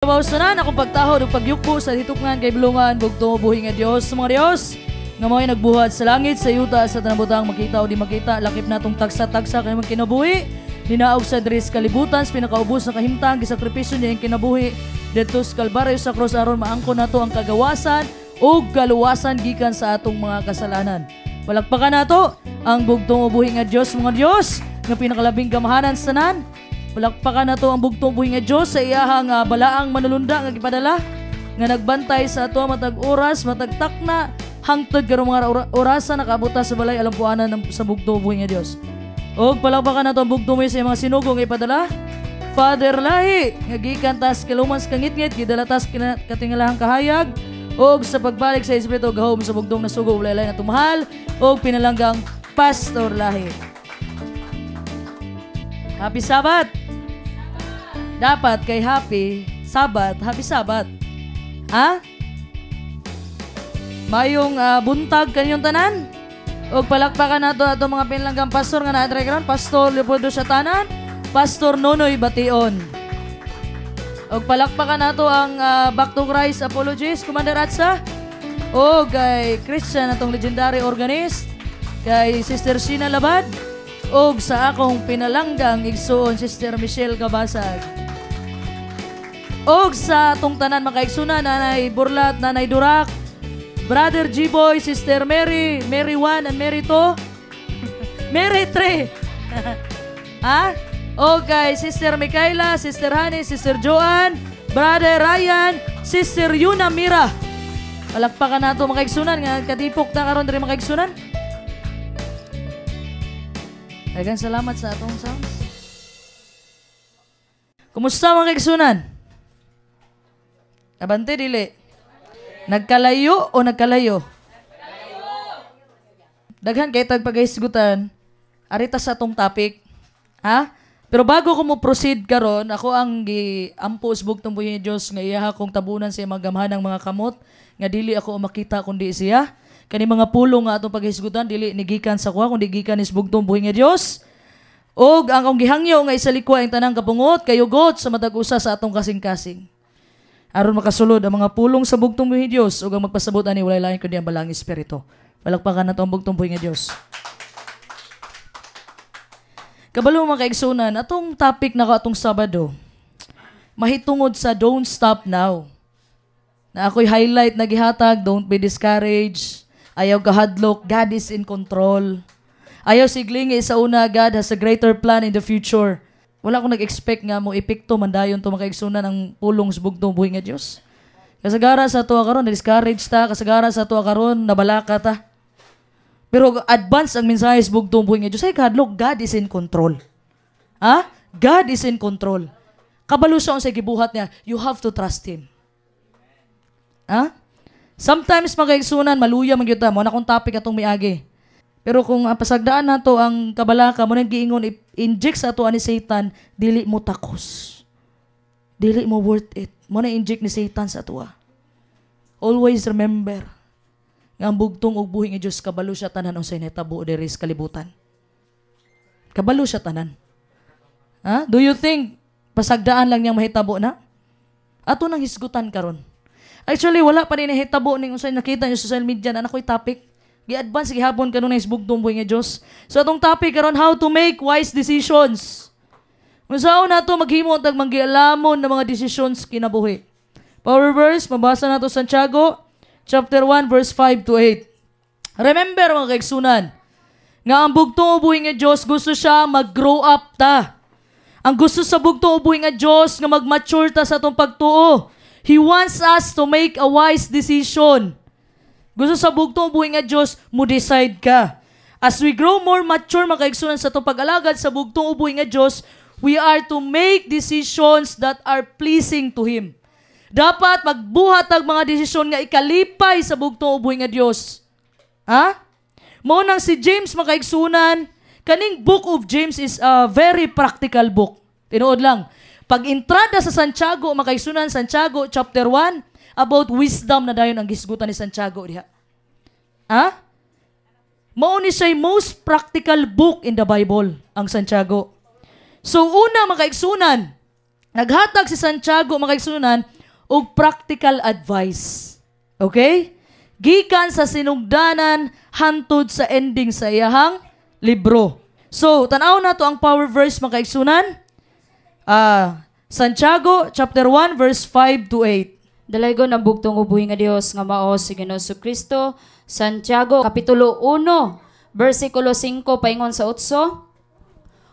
Mausanan akong pagtahod ug pagyuko sa hitukngan kay bulungan bugto buhi nga Dios sa mga Dios nga mao'y nagbuhat sa langit sa yuta sa tanabutang makita o di makita lakip natong tagsa-tagsa kay kinabuhi dinaog sa diri sa kalibutan sa pinakaubos na kahimtang gisakripisyo niya ang kinabuhi didto sa Kalbaryo sa krus aron maangkon nato ang kagawasan ug kaluwasan gikan sa atong mga kasalanan. Palakpakan nato ang bugtong buhi nga Dios mga Dios nga pinakalabing gamahanan sa tanan. Palakpakan na to ang bugtong buhi nga Diyos sa iyahang balaang manulunda nga gipadala nga nagbantay sa ato matag oras matag takna hangtod karong mga orasan nakabuta sa balay alampuanan sa bugtong buhi nga Diyos. Og palakpakan na to ang bugtong buhi sa mga sinugo nga ipadala Father Lahi nga gikan tas kilumans kangitngit gidala tas katingalahang kahayag og sa pagbalik sa Espiritu gahom sa bugtong nasugo ulay na tumahal og pinalanggang Pastor Lahi. Happy Sabbath! Dapat kay Happy Sabbath, Happy Sabbath. Ha? Mayong buntag kanyong tanan. O palakpakan nato ato mga pinlanggang pastor nga na-atry karon, Pastor Leopoldo Satanan, Pastor Nonoy Bation. O palakpakan nato ang Back to Christ Apologies, Commander Atsa. O kay Christian atong legendary organist, kay Sister Sheena Labad. Og sa akong pinalanggang igsoon Sister Michelle Kabasag. Og sa atong tanan makaigsunan Nanay Burlat, Nanay Durak, Brother G-Boy, Sister Mary, Mary 1 and Mary 2, Mary 3. Ha? Og kay Sister Micaela, Sister Honey, Sister Joanne, Brother Ryan, Sister Yuna Mira. Palakpakan nato makaigsunan nga katipok na karon diri makaigsunan. Daghang salamat sa atong sounds. Kumusta mga kaigsunan? Abante dili. Nagkalayo o nagkalayo? Daghan kay tag pagahisgutan. Arita sa atong topic. Ha? Pero bago ko mo proceed karon, ako ang giampo sa bugtong buhi ni Dios nga iya akong tabunan sa mga gamhanang mga kamot nga dili ako makita kundi siya. Kani mga pulong nga atong paghisgutan dili ni gikan sa kuha kundi gikan is bugtong buhi nga Dios. Og ang akong gihangyo nga isalikwa ang tanang kapungot kayugot sa matag usa sa atong kasing-kasing. Aron makasulod ang mga pulong sa bugtong buhi nga Dios ug ang magpasabot ani walay lain kundi ang balang espiritu. Palakpakan nato ang bugtong buhi nga Dios. Kabalo mga kaigsunan, atong topic na atong Sabado. Mahitungod sa Don't Stop Now. Na ako'y highlight na gihatag, don't be discouraged. Ayaw kahadlok, God is in control. Ayaw siglingi sa una, God has a greater plan in the future. Wala akong nag-expect nga mo epekto mandayon to makaigsunan ang pulong sa bugtong buhi nga Dios. Kasagara sa tuwa karon na-discourage ta, kasagara sa tuwa karon nabalaka ta. Pero advance ang mensahe sa bugtong buhi nga Dios. Ay kahadlok, God is in control. Ha? God is in control. Kabalo siya sa gibuhat niya, you have to trust Him. Ha? Sometimes makaigsunan, maluya magyuta mo na kung topic atong miagi. Pero kung pasagdaan nato ang kabalaka mo nang giingon inject sa ato ani Satan, dili mo takos. Dili mo worth it. Mo na inject ni Satan sa ato. Always remember nga ang bugtong ug buhi nga Dios kabalo siya tanan unsay nahitabo diri sa kalibutan. Kabalo siya tanan. Ha? Do you think pasagdaan lang niyang mahitabo na? Ato nang hisgutan karon. Actually, wala pa rin nahitabo ning unsay nakita niyo sa social media na ako'y topic. Gi-advance gihapon kanon sa bugtong buhi nga Dios. So atong topic karon, how to make wise decisions. Unsaon nato maghimo tag manggialamon ng mga decisions kinabuhi. Power verse, mabasa nato Santiago chapter 1 verse 5 to 8. Remember mga kaigsunan, nga ang bugtong buhi nga Dios gusto siya mag-grow up ta. Ang gusto sa bugtong buhi nga Dios nga mag-mature ta sa atong pagtuo. He wants us to make a wise decision. Gusto sa bugtong buhi nga Dios, mo decide ka. As we grow more mature, makaigsunan sa itong pag-alagad sa bugtong buhi nga Dios, we are to make decisions that are pleasing to Him. Dapat magbuhat ang mga desisyon nga ikalipay sa bugtong buhi nga Dios. Ha? Mao nang si James makaigsunan, kaning book of James is a very practical book. Tinuod lang. Pag entrada sa Santiago, makaigsunan Santiago chapter 1, about wisdom na dayon ang gisgutan ni Santiago diha. Ha? Mao ni siya most practical book in the Bible, ang Santiago. So una makaigsunan, Naghatag si Santiago, mga kaigsunan, og practical advice. Okay? Gikan sa sinugdanan hantod sa ending sa iyahang libro. So, tanaw na to ang power verse, mga kaigsunan. Santiago chapter 1 verse 5 to 8. Dalaygon ang bugtong ubuhi nga Dios nga mao si Ginoong Kristo. Santiago kapitulo 1 bersikulo 5 paingon sa 8.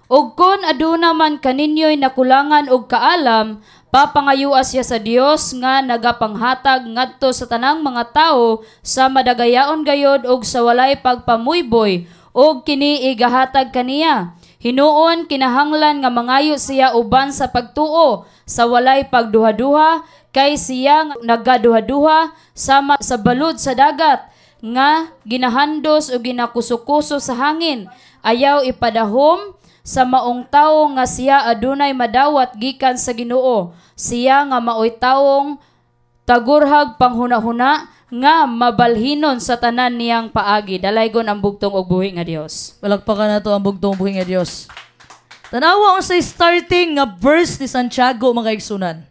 Og kon aduna man kaninyo'y nakulangan og kaalam, papangayua siya sa Dios nga nagapanghatag ngadto sa tanang mga tao sa madagayaon gayod og sa walay pagpamuyboy og kini igahatag kaniya. Hinuon kinahanglan nga mangayo siya uban sa pagtuo sa walay pagduha-duha kay siya nagaduha-duha sama sa balod sa dagat nga ginahandos o ginakusukuso sa hangin. Ayaw ipadahom sa maong tawo nga siya adunay madawat gikan sa Ginoo. Siya nga maoy tawong tagurhag panghuna-huna nga mabalhinon sa tanan niyang paagi. Dalaygon ang bugtong og buhi nga Dios. Palagpakan na to ang bugtong buhi nga Dios. Tanawa ko sa starting nga verse ni Santiago, mga kaigsunan.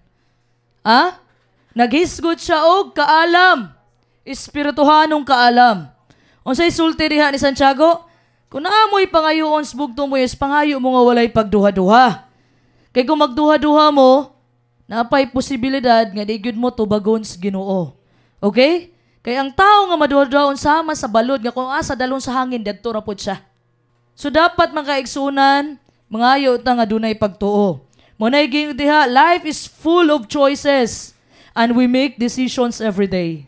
Naghisgot siya og kaalam. Espirituhanong kaalam. Unsay sulti diha ni Santiago? Kung naamoy pangayoon sa bugtong mo, yes, pangayo mo nga walay pagduha-duha. Kay kung magduha-duha mo, napay posibilidad nga di gyud mo tubagon sa Ginoo. Okay? Kay ang tao nga maduha-duhaon sama sa balod nga kung asa dalon sa hangin dadto ra pud siya. So dapat mga kaigsunan, mangayo ta nga dunay pagtuo. Munay gyud diha, life is full of choices and we make decisions every day.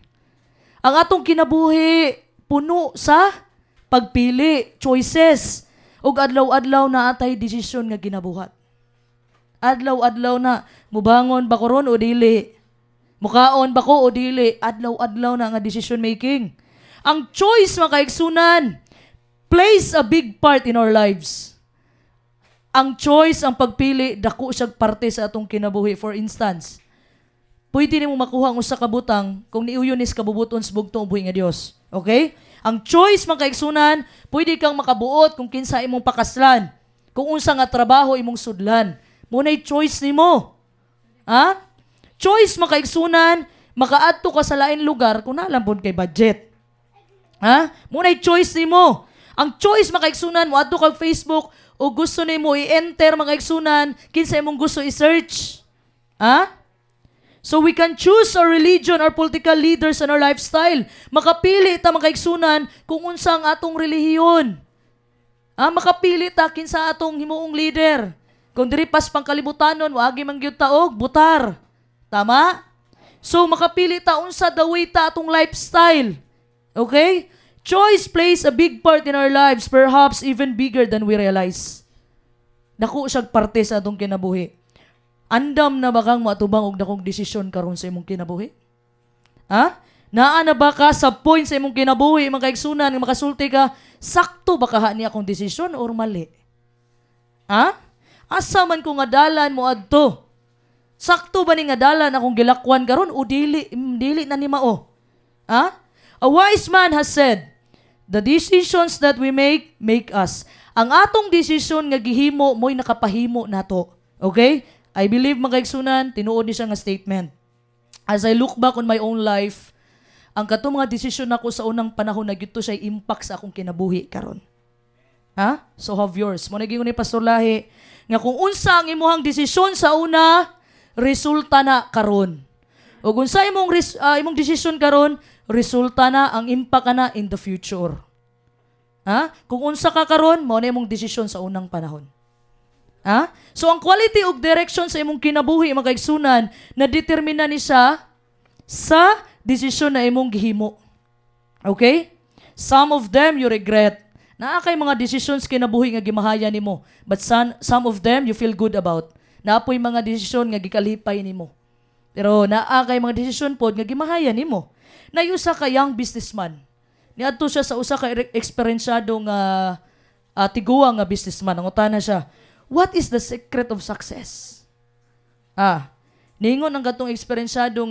Ang atong kinabuhi puno sa pagpili, choices, ug adlaw-adlaw na atay desisyon nga ginabuhat. Adlaw-adlaw na, mubangon ba ko ron o dili? Mukaon ba ko o dili? Adlaw-adlaw na nga decision making. Ang choice, mga kaigsunan, plays a big part in our lives. Ang choice, ang pagpili, dako siyang parte sa atong kinabuhi. For instance, pwede nimo makuha ang usa ka butang kung niuyon is kabubuton sa bugtong buhi nga Dios. Okay? Ang choice, mga kaigsunan, pwede kang makabuot kung kinsa imong pakaslan, kung unsa nga trabaho imong sudlan. Munay choice nimo. Choice, mga kaigsunan, makaadto ka sa lain lugar kung naalambon kay budget. Munay choice nimo. Ang choice, mga kaigsunan, mo adto kag Facebook o gusto nimo i-enter, mga kaigsunan, kinsa imong gusto i-search. So we can choose our religion, our political leaders, and our lifestyle. Makapili ta, mga kaigsunan, kung unsa ang atong relihiyon. Makapili ta kinsa atong himuong leader. Kung diri pas pangkalibutanon, wagi man gyud ta og butar. Tama? So makapili ta unsa daway ta atong lifestyle. Okay? Choice plays a big part in our lives, perhaps even bigger than we realize. Dako siya parte sa atong kinabuhi. Andam na ba kang matubang og dakong desisyon karon sa imong kinabuhi? Naa na ba ka sa point sa imong kinabuhi, mga kaigsunan, nga makasulti ka, sakto ba ka ni akong desisyon or mali? Asa man ko nga dalan mo adto? Sakto ba ni nga dalan akong gilakwan karon o dili na ni mao? A wise man has said, the decisions that we make us. Ang atong desisyon nga gihimo mo'y nakapahimo nato. Okay? I believe, mga kaigsunan, tinuod ni siya nga statement. As I look back on my own life, ang katong mga desisyon nako sa unang panahon na gyud siya impact sa akong kinabuhi karon. So have yours. Mo naging ni Pastor Lahi nga kung unsa ang imuhang desisyon sa una, resulta na karon. O kung sa imong desisyon karon, resulta na ang impact na in the future. Kung unsa ka karon, mao na imong desisyon sa unang panahon. So ang quality of direction sa imong kinabuhi, mga kaigsunan, na-determina ni siya sa desisyon na imong gihimo. Okay? Some of them you regret. Naa kay mga decisions kinabuhi nga gimahaya nimo, but some of them you feel good about. Naapoy mga desisyon nga gikalipay nimo. Pero naa kay mga desisyon pod nga gimahaya nimo. Nayusa ka young businessman. Niadto siya sa usa ka eksperyensyadong tiguang nga businessman. Nangutana siya, what is the secret of success? Ningon ang gatong eksperyensyadong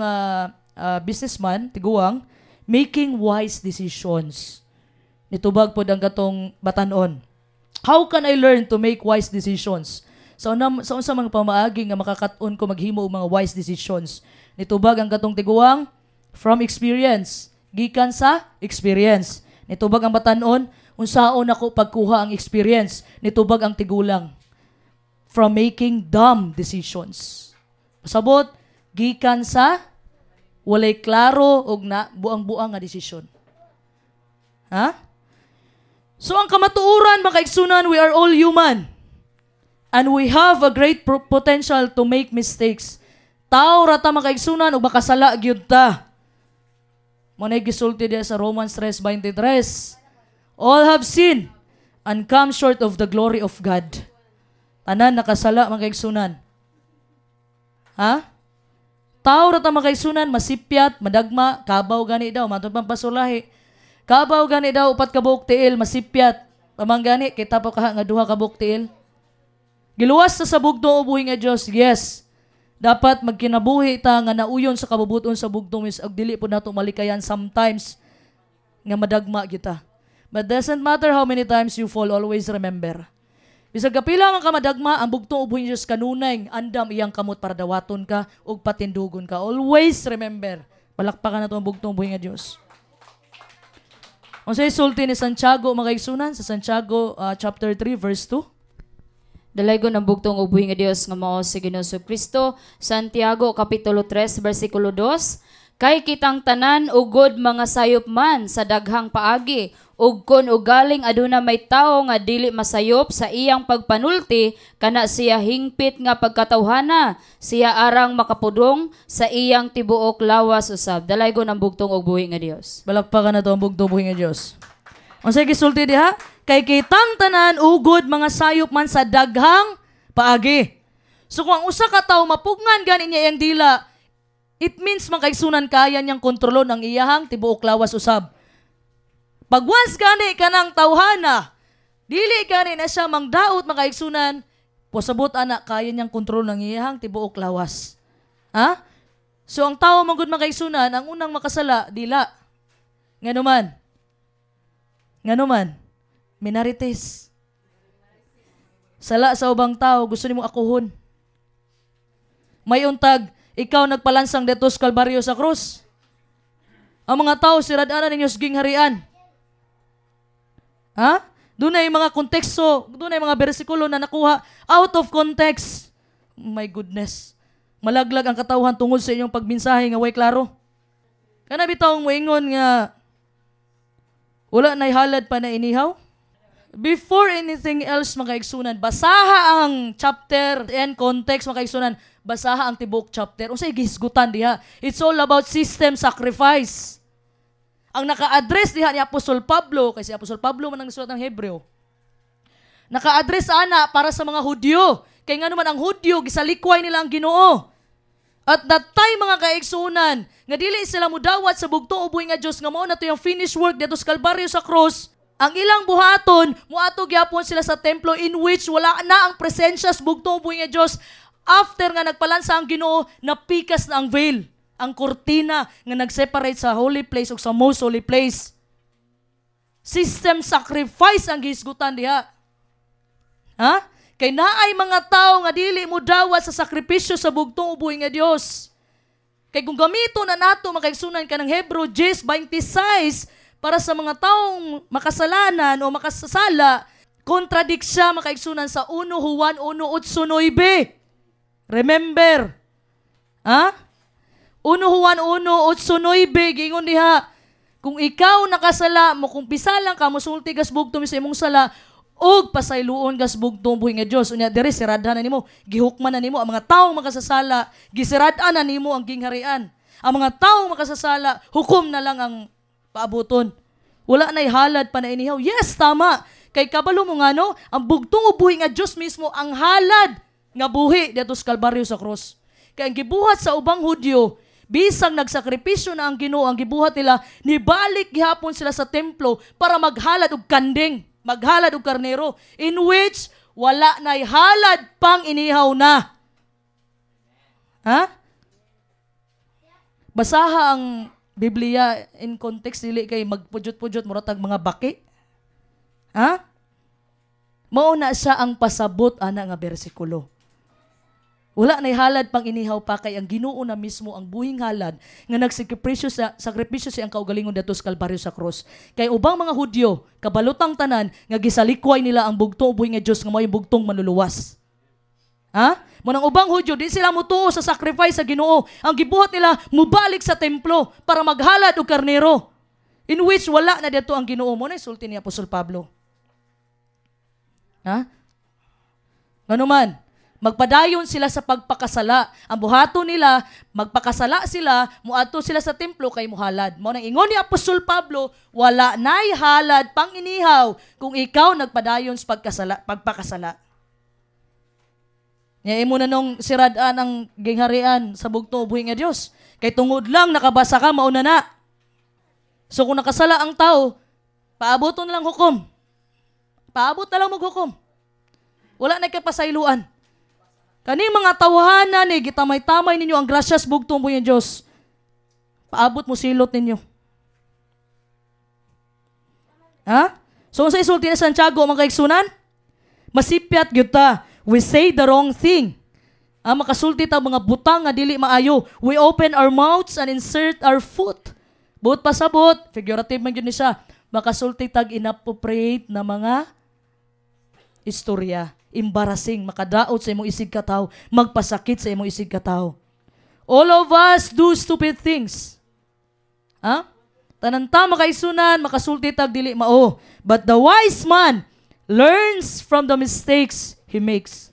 businessman, tiguang, making wise decisions. Nitubag po ang gatong batanon. How can I learn to make wise decisions? Sa unsa mga pamaagi nga makakaton ko maghimo og mga wise decisions. Nitubag ang katong tiguang from experience, gikan sa experience. Nitubag ang batan-on unsaon ako pagkuha ang experience. Nitubag ang tigulang from making dumb decisions. Pasabot gikan sa walay klaro og na buang-buang nga desisyon. Ha? So ang kamatuoran mga kaigsunan, we are all human. And we have a great potential to make mistakes. Tao rata mga kaigsunan ug makasala gyud ta. Manay gisulti diya sa Romans 3:23. All have sinned and come short of the glory of God. Tanan nakasala mga kaigsunan. Ha? Tao rata mga kaigsunan masipyat, madagma, kabaw gani daw matod pang pasulahi. Kabaw gani daw upat ka buok tiil masipyat. Pamanggani kita pa kaha nga duha ka buok tiil. Giluwas sa bugtong ubuhi nga Dios. Yes. Dapat magkinabuhi ta nga nauyon sa kabubuton sa bugtong is ag dili pud nato malikayan sometimes nga madagma kita. But doesn't matter how many times you fall, always remember. Bisag kapila man ka madagma ang bugtong ubuhi nga Dios kanunay andam iyang kamot para dawaton ka ug patindugon ka. Always remember. Palakpakan nato ang bugtong ubuhi nga Dios. Unsay sulti ni Santiago mga kaigsunan sa Santiago chapter 3 verse 2? Dalaygon ang bugtong ubuhi nga Dios nga mao si Ginoong Kristo. Santiago kapitulo 3 bersikulo 2. Kay kitang tanan ugod mga sayop man sa daghang paagi, ug kon ugaling aduna may tawo nga dili masayop sa iyang pagpanulti, kana siya hingpit nga pagkatawhana, siya arang makapudong sa iyang tibuok lawas usab. Dalaygon ang bugtong ubuhi nga Dios. Balakpakan na to ang bugtong ubuhi nga Dios. Unsay gisulti diha? Kay kitang tanan ugod mga sayop man sa daghang paagi. So kung ang usa ka tawo mapugngan gani niya iyang dila, it means man kaigsunan kaya niyang kontrolon ang iyahang tibuok lawas usab. Pag once gani kanang tawhana, dili gani na siya mangdaot mga kaigsunan, posabot ana kaya niyang kontrolon ang iyahang tibuok lawas. Ha? So ang tawo man gud mga kaigsunan, ang unang makasala dila. Nganuman. Minarites. Sala sa ubang tao, gusto nimo akuhon. May untag, ikaw nagpalansang detos Kalbaryo sa krus. Ang mga tao sirad-ana ninyo sa gingharian. Ha? Doon ay mga konteksto, doon ay mga bersikulo na nakuha out of context. My goodness. Malaglag ang katawhan tungod sa inyong pagminsahe nga way klaro. Kana bitaw moingon nga wala na'y halad pa na inihaw. Before anything else, mga kaigsunan, basaha ang chapter and context, mga kaigsunan, basaha ang tibok chapter. Unsay gihisgutan diha? It's all about system sacrifice. Ang naka-address diha ni Apostol Pablo, kasi Apostol Pablo man ang sulat ng Hebreo, naka-address ana para sa mga Hudyo. Kaya nga naman ang Hudyo, gisalikway nila ang Ginoo. At that time mga kaigsunan, nga dili sila mudawat sa bugtong ubuhi nga Dios nga mao na to yung finished work dito sa Kalbaryo sa cross. Ang ilang buhaton, muato gyapon sila sa templo in which wala na ang presensya sa bugtong ubuhi nga Dios. After nga nagpalansa ang Ginoo, napikas na ang veil, ang kurtina nga nag-separate sa holy place ug sa most holy place. System sacrifice ang gihisgutan diha. Ha? Kay naay mga tao nga dili mo dawat sa sakripisyo sa bugtong ubuhi nga Dios. Kay kung gamito na nato makaigsunan ka ng Hebrew 10:26 para sa mga taong makasalanan o makasasala, kontradik siya makaigsunan sa 1 Juan 1:8. Remember? Ha? 1 Juan 1:8 gingon diha, kung ikaw nakasala mo, kung pisalang ka mosulti gas bugtong sa imong sala, og pasayloon gas bugtong buhi nga Dios unya diri siradhan na nimo, gihukman na nimo ang mga taong makasasala, gisirad-an na nimo ang gingharian. Ang mga taong makasasala, hukom na lang ang paabuton. Wala na'y halad pa na inihaw. Yes, tama. Kay kabalo mo nga no, ang bugtong ubuhi nga Dios mismo ang halad nga buhi dito sa Kalbaryo sa cross. Kay ang gibuhat sa ubang Hudyo, bisang nagsakripisyo na ang Ginoo, ang gibuhat nila, nibalik gihapon sila sa templo para maghalad og kanding, maghalad og karnero, in which wala na'y halad pang inihaw na. Ha? Basaha ang Biblia in context, dili kay magpujot-pujot muratag mga baki. Ha? Mao na siya ang pasabot ana nga bersikulo. Wala na halad pang inihaw pa kay ang Ginoo na mismo ang buhing halad nga sakripisyo siya ang kaugalingon dato sa Kalbaryo sa cross. Kay ubang mga Hudyo, kabalutang tanan nga gisalikway nila ang bugtong buhing nga Dios nga mao bugtong manluluwas. Ha? Munang ubang Hudyo di sila mutuo sa sacrifice sa Ginoo. Ang gibuhat nila mubalik sa templo para maghalad og karnero. In which wala na dito ang Ginoo mo na isulti ni Apostol Pablo. Ha? Nganuman, magpadayon sila sa pagpakasala. Ang buhato nila, magpakasala sila, muadto sila sa templo kay muhalad. Mao nang ingon ni Apostol Pablo, wala nay halad pang inihaw kung ikaw nagpadayon sa pagpakasala. Nya imo na nung siradaan ang gingharian sa bugto buhi nga Dios. Kay tungod lang nakabasa ka mao na. So kung nakasala ang tao, paaboton na lang hukom. Paabot na lang maghukom. Wala na kay pasayloan. Kani mga tawhanan ni gitamay-tamay ninyo ang grasyas bugtong buhi nga Dios. Paabot mo silot ninyo. Ha? So sa isulti ni Santiago mga kaigsunan, masipyat gyud ta. We say the wrong thing. Makasulti ta mga butang nga dili maayo. We open our mouths and insert our foot. Buot pasabot, figurative man gyud ni siya. Makasulti tag inappropriate na mga istorya. Embarrassing, makadaot sa imong isig kataw, magpasakit sa imong isig kataw. All of us do stupid things. Tananta makaisunan, makasulti tag dili mao. But the wise man learns from the mistakes he makes.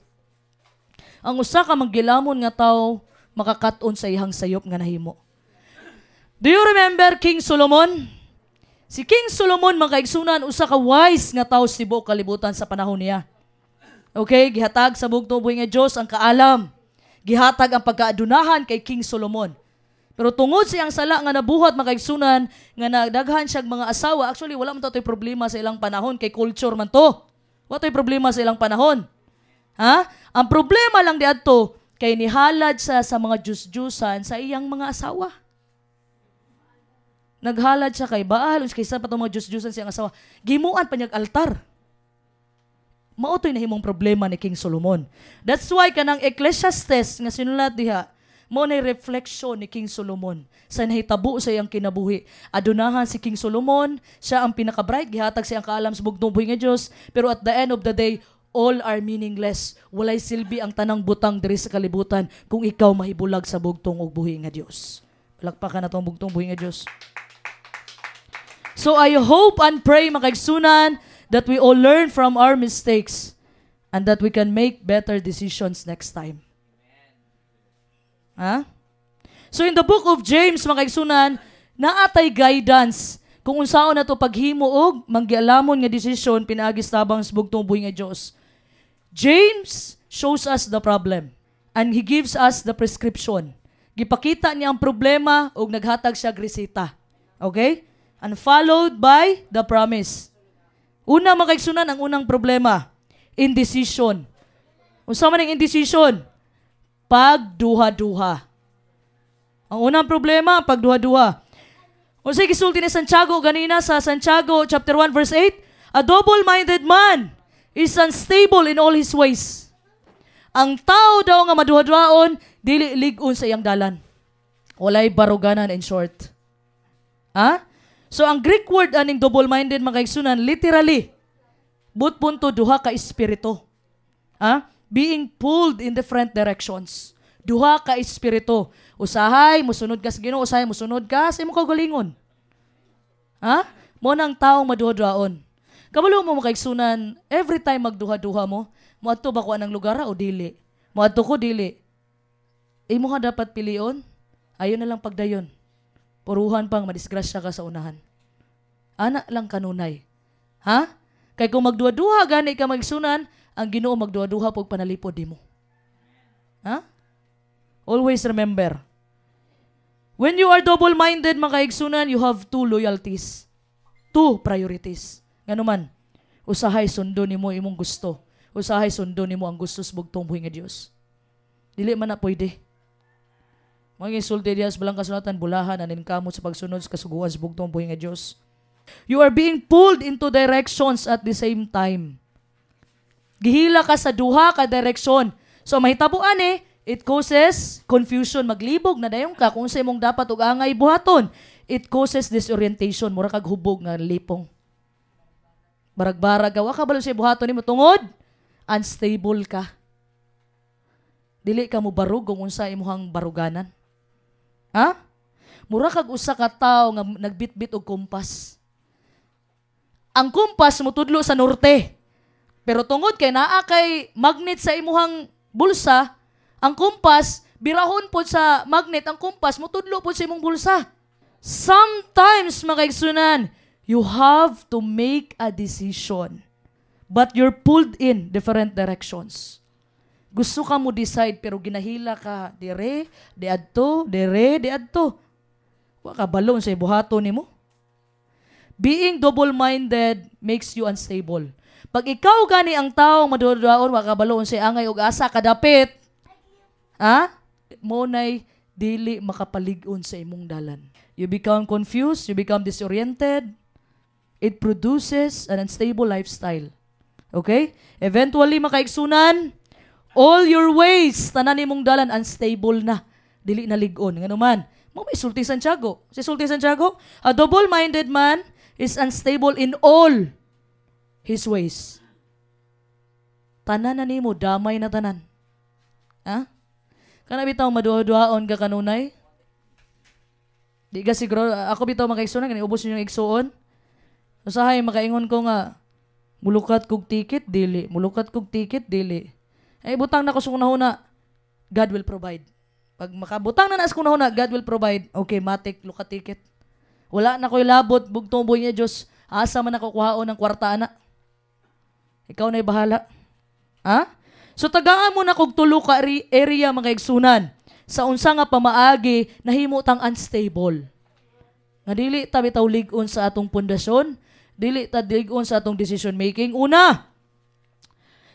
Ang usa ka maggilamon nga tawo makakat-on sa ihang sayop nga nahimo. Do you remember King Solomon? Si King Solomon makaigsunan usa ka wise nga tawo sa tibuok kalibutan sa panahon niya. Okay, gihatag sa bugtong buhi nga Dios ang kaalam. Gihatag ang pagkaadunahan kay King Solomon. Pero tungod sa iyang sala nga nabuhat makaigsunan nga nagdaghan siya mga asawa, actually wala man to problema sa ilang panahon kay culture man to. Wa to'y problema sa ilang panahon. Ha? Ang problema lang diadto kay nihalad sa mga Diyos-Diyusan sa iyang mga asawa. Naghalad siya kay Baal, kaysa pa itong mga Diyos-Diyusan sa iyang asawa. Gimuan pa niyag altar. Mao to'y nahimong problema ni King Solomon. That's why kanang Ecclesiastes nga sinulat diha, mao nay reflection ni King Solomon sa nahitabo sa iyang kinabuhi. Adunahan si King Solomon, siya ang pinaka-bright, gihatag sa iyang kaalam sa bugtong buhi nga Dios, pero at the end of the day, all are meaningless. Walay silbi ang tanang butang diri sa kalibutan kung ikaw mahibulag sa bugtong ug buhi nga Dios. Palakpakan na tong bugtong buhi nga Dios. So I hope and pray makaigsunan that we all learn from our mistakes and that we can make better decisions next time. Ha? So in the book of James makaigsunan, naatay guidance kung unsaon nato paghimo og manggialamon nga desisyon pinaagis tabang sa bugtong buhi nga Dios. James shows us the problem and he gives us the prescription. Gipakita niya ang problema ug naghatag siya reseta. Okay? And followed by the promise. Una makaigsunan ang unang problema, indecision. Unsa man ang indecision? Pagduha-duha. Ang unang problema, pagduha-duha. Unsa gisulti ni Santiago ganina sa Santiago chapter 1 verse 8? A double-minded man is unstable in all his ways. Ang tao daw nga maduha-duhaon, dili lig-on sa iyang dalan. Walay baruganan in short. Ha? So ang Greek word aning double-minded makaigsunan, literally, but punto duha ka espiritu. Ha? Being pulled in different directions. Duha ka espiritu. Usahay, musunod ka sa Ginoo, usahay, musunod ka sa imong kaugalingon. Ha? Mo nang taong maduha-duhaon. Kabalo mo makaigsunan, every time magduha-duha mo, muadto ba ko anang lugar o dili? Muadto ko dili. Imo ka dapat pilion, ayon na lang pagdayon. Puruhan pang madisgrasya ka sa unahan. Ana lang kanunay. Ha? Kay kung magduha-duha gani ka magsunan, ang Ginoo magduha-duha pag panalipod mo. Ha? Always remember, when you are double-minded mga kaigsunan, you have two loyalties. Two priorities. Nga naman, usahay sundo nimo imong gusto. Usahay sundo nimo ang gusto sa bugtong buhi nga Dios. Dili man na pwede. Mga isulti diya sa balang kasunatan, bulahan, anin kamot sa pagsunod sa kasuguan sa bugtong buhi nga Dios. You are being pulled into directions at the same time. Gihila ka sa duha ka direksyon. So mahitabuan it causes confusion. Maglibog na dayon ka kung sa imong dapat ug angay buhaton. It causes disorientation. Mura kag hubog nga lipong. Barag-barag ka. Wa ka balo sa buhaton nimo tungod unstable ka. Dili ka mo barug kung unsa imong baruganan. Ha? Mura kag usa ka tawo nga nagbitbit og kompas. Ang kompas mo tudlo sa norte. Pero tungod kay naa kay magnet sa imuhang bulsa, ang kompas birahon pod sa magnet ang kompas mo tudlo pod sa imong bulsa. Sometimes makaigsunan, you have to make a decision. But you're pulled in different directions. Gusto ka mo decide pero ginahila ka dire, diadto, dire, diadto. Wa ka balon sa ibuhaton nimo. Being double-minded makes you unstable. Pag ikaw gani ang taong maduduaon, wa ka balon sa angay ug asa kadapit. Mo nay dili makapalig-on sa imong dalan. You become confused, you become disoriented. It produces an unstable lifestyle. Okay? Eventually makaigsunan, all your ways, tanan imong dalan, unstable na. Dili na lig-on. Nga naman, may sulti Santiago. Si sulti Santiago, a double-minded man is unstable in all his ways. Tanan na nimo, damay na tanan. Kana bitaw maduha-duhaon ka kanunay? Di ka siguro, ako bitaw makaigsunan, kani ubos niyo yung igsuon. Usahay, makaingon ko nga, mulukat kog ticket, dili. Mulukat kog ticket, dili. Butang na ko sa kunahuna, God will provide. Pag makabutang na sa kunahuna, God will provide. Okay, matik, lukat ticket. Wala na ko'y labot, bugtong buhay niya Diyos. Asa man ako kuhaon ng kwarta na. Ikaw na'y bahala. So tagaan mo na kog tulo ka area mga igsunan. Sa unsa nga pamaagi, nahimutang unstable. Nga dili ta bitaw lig-on sa atong pundasyon, dili ta lig-on sa atong decision making. Una,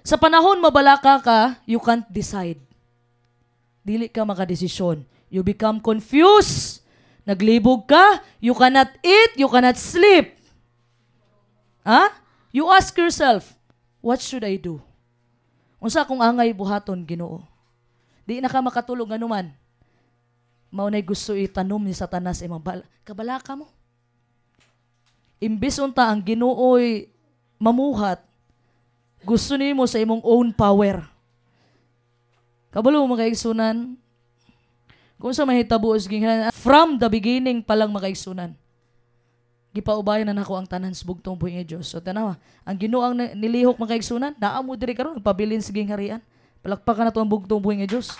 sa panahon mabalaka ka, you can't decide. Dili ka makadesisyon. You become confused. Naglibog ka, you cannot eat, you cannot sleep. You ask yourself, what should I do? Unsa kung angay buhaton Ginoo? Di na ka makatulog anuman. Maunay gusto itanom ni Satanas imong kabalaka mo. Imbis unta ang Ginoo'y mamuhat, gusto nimo sa imong own power. Kabalo mga kaigsunan, kung sa mahitabo from the beginning pa lang makaigsunan, gipaubayan na nako ang tanan sa bugtong buhi nga Dios. So tanawa, ang Ginoo ang nilihok mga kaigsunan, naa mo diri karon pabilin siging harian. Palakpakan na to ang bugtong buhi nga Dios.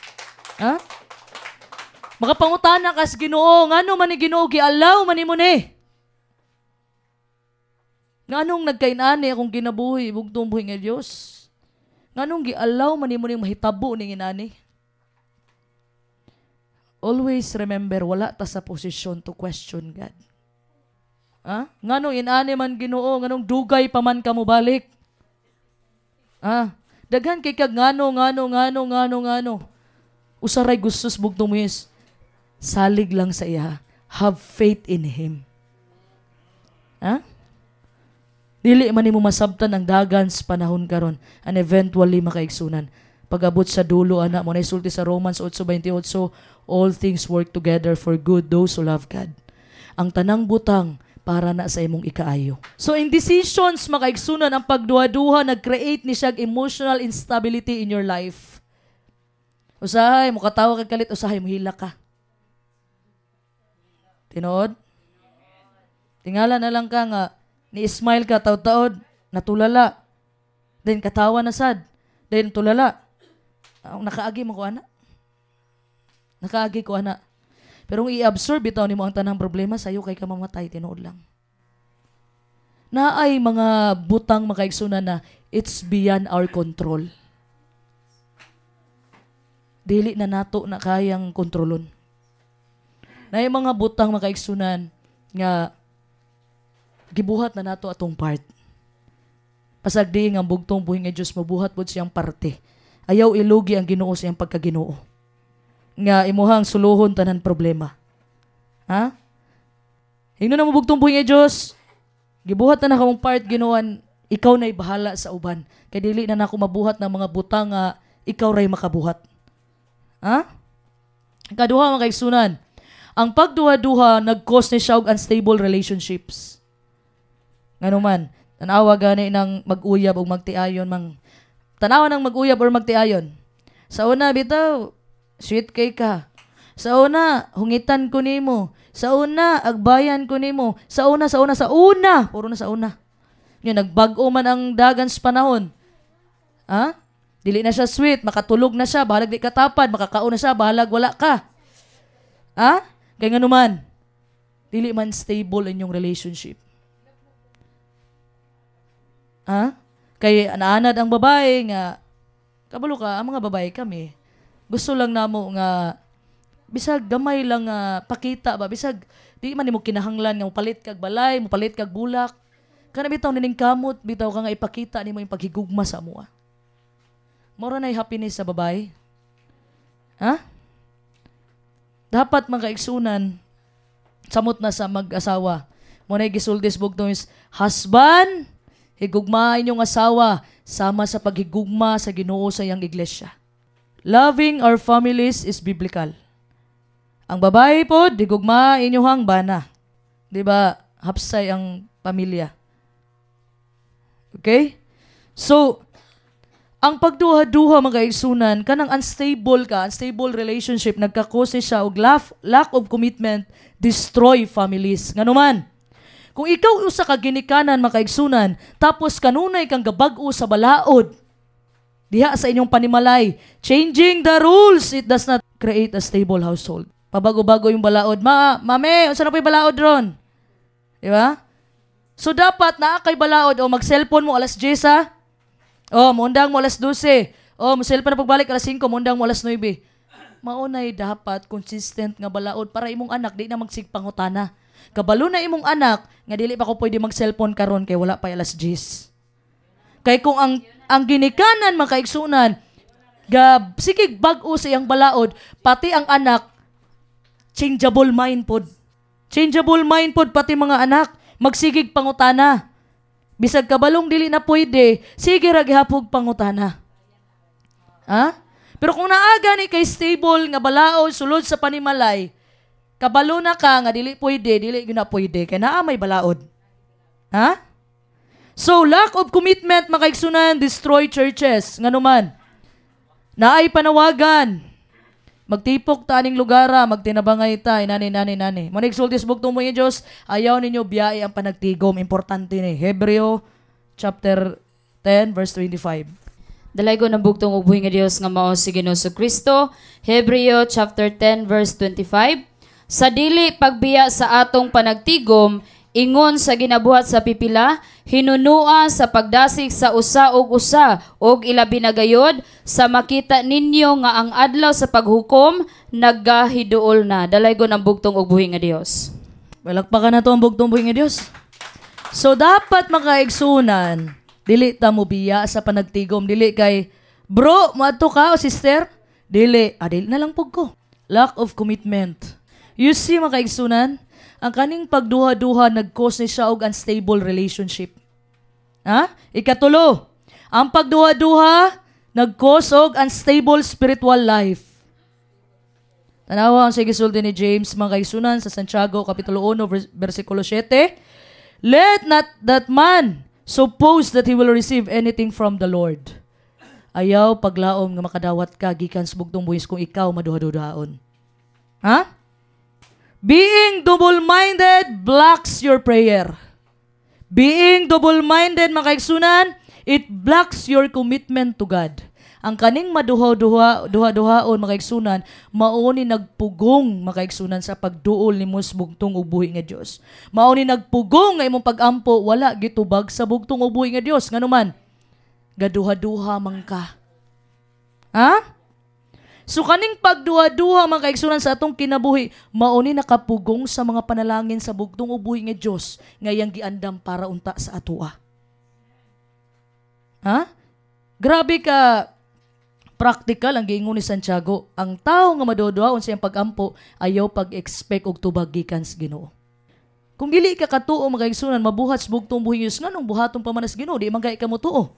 Makapangutana ka sa Ginoo, ngano man ni Ginoo gialaw man nimo ni? Nganong nagkainani akong ginabuhi bugtong buhi nga Dios? Nganong gialaw man nimo ning mahitabo ning inani? Always remember, wala ta sa posisyon to question God. Nganong inani man Ginoo, nganong dugay pa man ka mo balik? Daghan kay kag ngano. Usaray gustos bugtong mo is, salig lang sa iya. Have faith in Him. Dili man nimo masabtan ang dagan sa panahon karon, and eventually makaigsunan. Pag-abot sa dulo, anak mo, naisulti sa Romans 8:28, all things work together for good those who love God. Ang tanang butang para na sa imong ikaayo. So in decisions, makaigsunan, ang pagduha-duha, nag-create ni siya emotional instability in your life. Usahay, mukatawa kag kalit, usahay, muhila ka. Tinood? Tingala na lang ka nga, ni-smile ka, taod-taod, natulala. Then katawa na sad. Then tulala. Nakaagi mo ko, anak. Nakaagi ko, anak. Pero kung i-absorb ito ni mo ang tanang problema, sa'yo kay ka mamatay, tinood lang. Naay mga butang makaigsunan na it's beyond our control. Dili na nato na kayang kontrolon. Naay mga butang makaigsunan nga gibuhat na nato atong part. Pasagdi nga bugtong buhi nga Dios mabuhat pod siyang parte. Ayaw ilugi ang Ginoo sa iyang pagkaginoo. Nga imuhang suluhon tanan problema. Hingno na mabugtong buhi nga Dios, gibuhat na nakong part Ginooan, ikaw na'y bahala sa uban. Kay dili na nako mabuhat ng mga butang nga ikaw ray makabuhat. Ha? Kaduha mga kaigsunan, ang pagduha-duha nag-cause ni siya og unstable relationships. Ngano man, tanawa gani ng mag-uyab o magtiayon tanawa ng mag-uyab or magtiayon. Sa una bitaw, sweet kay ka. Sa una, hungitan ko nimo. Sa una, agbayan ko nimo. Sa una. Puro na sa una. Yun, nagbag-o man ang dagan sa panahon. Ha? Dili na siya sweet, makatulog na siya, bahalag di katapad, makakaon na siya, bahalag wala ka. Ha? Kaya nga naman, dili man stable inyong relationship. Ha? Kaya naanad ang babae nga, kabalo ka, ang mga babae kami, gusto lang namo nga, bisag gamay lang nga pakita ba, bisag di man nimo kinahanglan nga mupalit kag balay, mupalit kag bulak. Kana bitaw nining kamot, bitaw ka nga ipakita nimo yung paghigugma sa amoa. Mora na happiness sa babae. Ha? Dapat mga kaigsunan, samot na sa mag-asawa. Muna gisultis bugtong is, husband, higugma inyong asawa, sama sa paghigugma sa Ginoo sa iyang iglesia. Loving our families is biblical. Ang babae po, digugma inyong bana. Diba? Hapsay ang pamilya. Okay? So, ang pagduha-duha mga kaigsunan, kanang unstable relationship, nagkakose siya og lack of commitment, destroy families. Ngano man, kung ikaw usa ka ginikanan mga kaigsunan, tapos kanunay kang gabag-o sa balaod, diha sa inyong panimalay, changing the rules, it does not create a stable household. Pabago-bago yung balaod. Mame, unsa na po yung balaod ron? Di ba? So dapat naa kay balaod o mag-cellphone mo alas 10 ha? O, mundang mo alas 12. O, mo-cellphone na pagbalik alas 5, mundang mo alas 9. Maunay dapat consistent nga balaod para imong anak di na magsigpangutana. Kabalo na imong anak nga dili pa ko pwede mag-cellphone karon kay wala pa alas 10. Kay kung ang ginikanan mga kaigsunan, sikig bag-o sa iyang balaod, pati ang anak changeable mind pod. Changeable mind pod pati mga anak, magsigig pangutana. Bisag kabalong dili na pwede, sige ra gihapog pangutana. Ha? Pero kung naaga ni kay stable nga balaod sulod sa panimalay, kabalo na ka nga dili na pwede kay naa may balaod. Ha? So lack of commitment makaigsunan destroy churches. Ngano man. Naay panawagan. Magtipok ta aning lugara, magtinabangay ta, nani. Manig sultis bugtong mo yung Diyos, ayaw ninyo biyahe ang panagtigom. Importante ni. Hebreo chapter 10 verse 25. Dalaygo ng bugtong ubuhi nga Dios nga mao si Ginoo Kristo. Hebreo chapter 10 verse 25. Sa dili pagbiya sa atong panagtigom, ingon sa ginabuhat sa pipila, hinunua sa pagdasig sa usa og usa og ilabi na gayod sa makita ninyo nga ang adlaw sa paghukom nagahiduol na. Dalaygo ng bugtong ug buhi nga Dios. Balakpakan na to ang bugtong buhi nga Dios. So dapat makaigsunan, dili ta mo biya sa panagtigom, dili kay bro, moadto ka o sister? Dili na lang pug ko. Lack of commitment. You see makaigsunan, ang kaning pagduha-duha nag-cause ni siya og unstable relationship. Ha? Ikatulo, ang pagduha-duha nag-cause og unstable spiritual life. Tanawa ang sige sulti ni James mga kaigsunan sa Santiago kapitulo 1 versikulo 7. Let not that man suppose that he will receive anything from the Lord. Ayaw paglaom nga makadawat ka gikan sa bugtong buhis kung ikaw maduha-duhaon. Ha? Being double-minded blocks your prayer. Being double-minded, mga kaigsunan, it blocks your commitment to God. Ang kaning duha-duhaon, mga kaigsunan, mauni nagpugong, mga kaigsunan, sa pagduol ni mos bugtong ubuhi nga Dios. Mauni nagpugong nga imong pagampo, wala gitubag sa bugtong ubuhi nga Dios. Nganuman, gaduha-duha man ka. Ha? So kaning pagduha-duha mga kaigsunan sa atong kinabuhi, mauni nakapugong sa mga panalangin sa bugtong ubuhi nga Dios ngayang giandam para unta sa atoa. Ha? Grabe ka practical ang giingon ni Santiago. Ang tao nga maduduhaon sa iyang pagampo ayaw pag-expect og tubag gikan sa Ginoo. Kung dili ka katuo mga igsunan, mabuhat sa bugtong buhing Diyos, nga nung buhaton pa manas Ginoo, di magay ka mo tuo.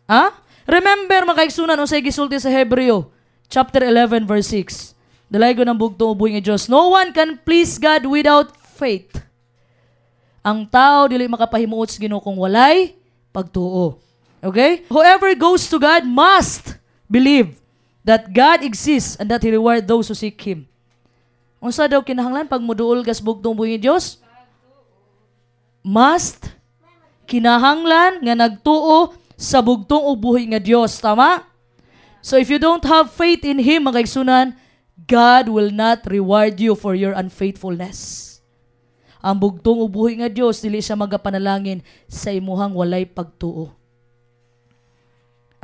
Ha? Remember mga igsunan, unsay gisulti sa Hebreo, chapter 11, verse 6. Dalaygo ng bugtong buhing Diyos. No one can please God without faith. Ang tao dili makapahimuot sa Ginoo kung walay pagtuo. Okay? Whoever goes to God must believe that God exists and that He reward those who seek Him. Unsa daw kinahanglan pag moduol gas bugtong buhing Diyos? Must kinahanglan nga nagtuo sa bugtong ubuhi nga Dios, tama? So if you don't have faith in Him, mga igsunan, God will not reward you for your unfaithfulness. Ang bugtong ubuhi nga Dios dili siya magapanalangin sa imuhang walay pagtuo.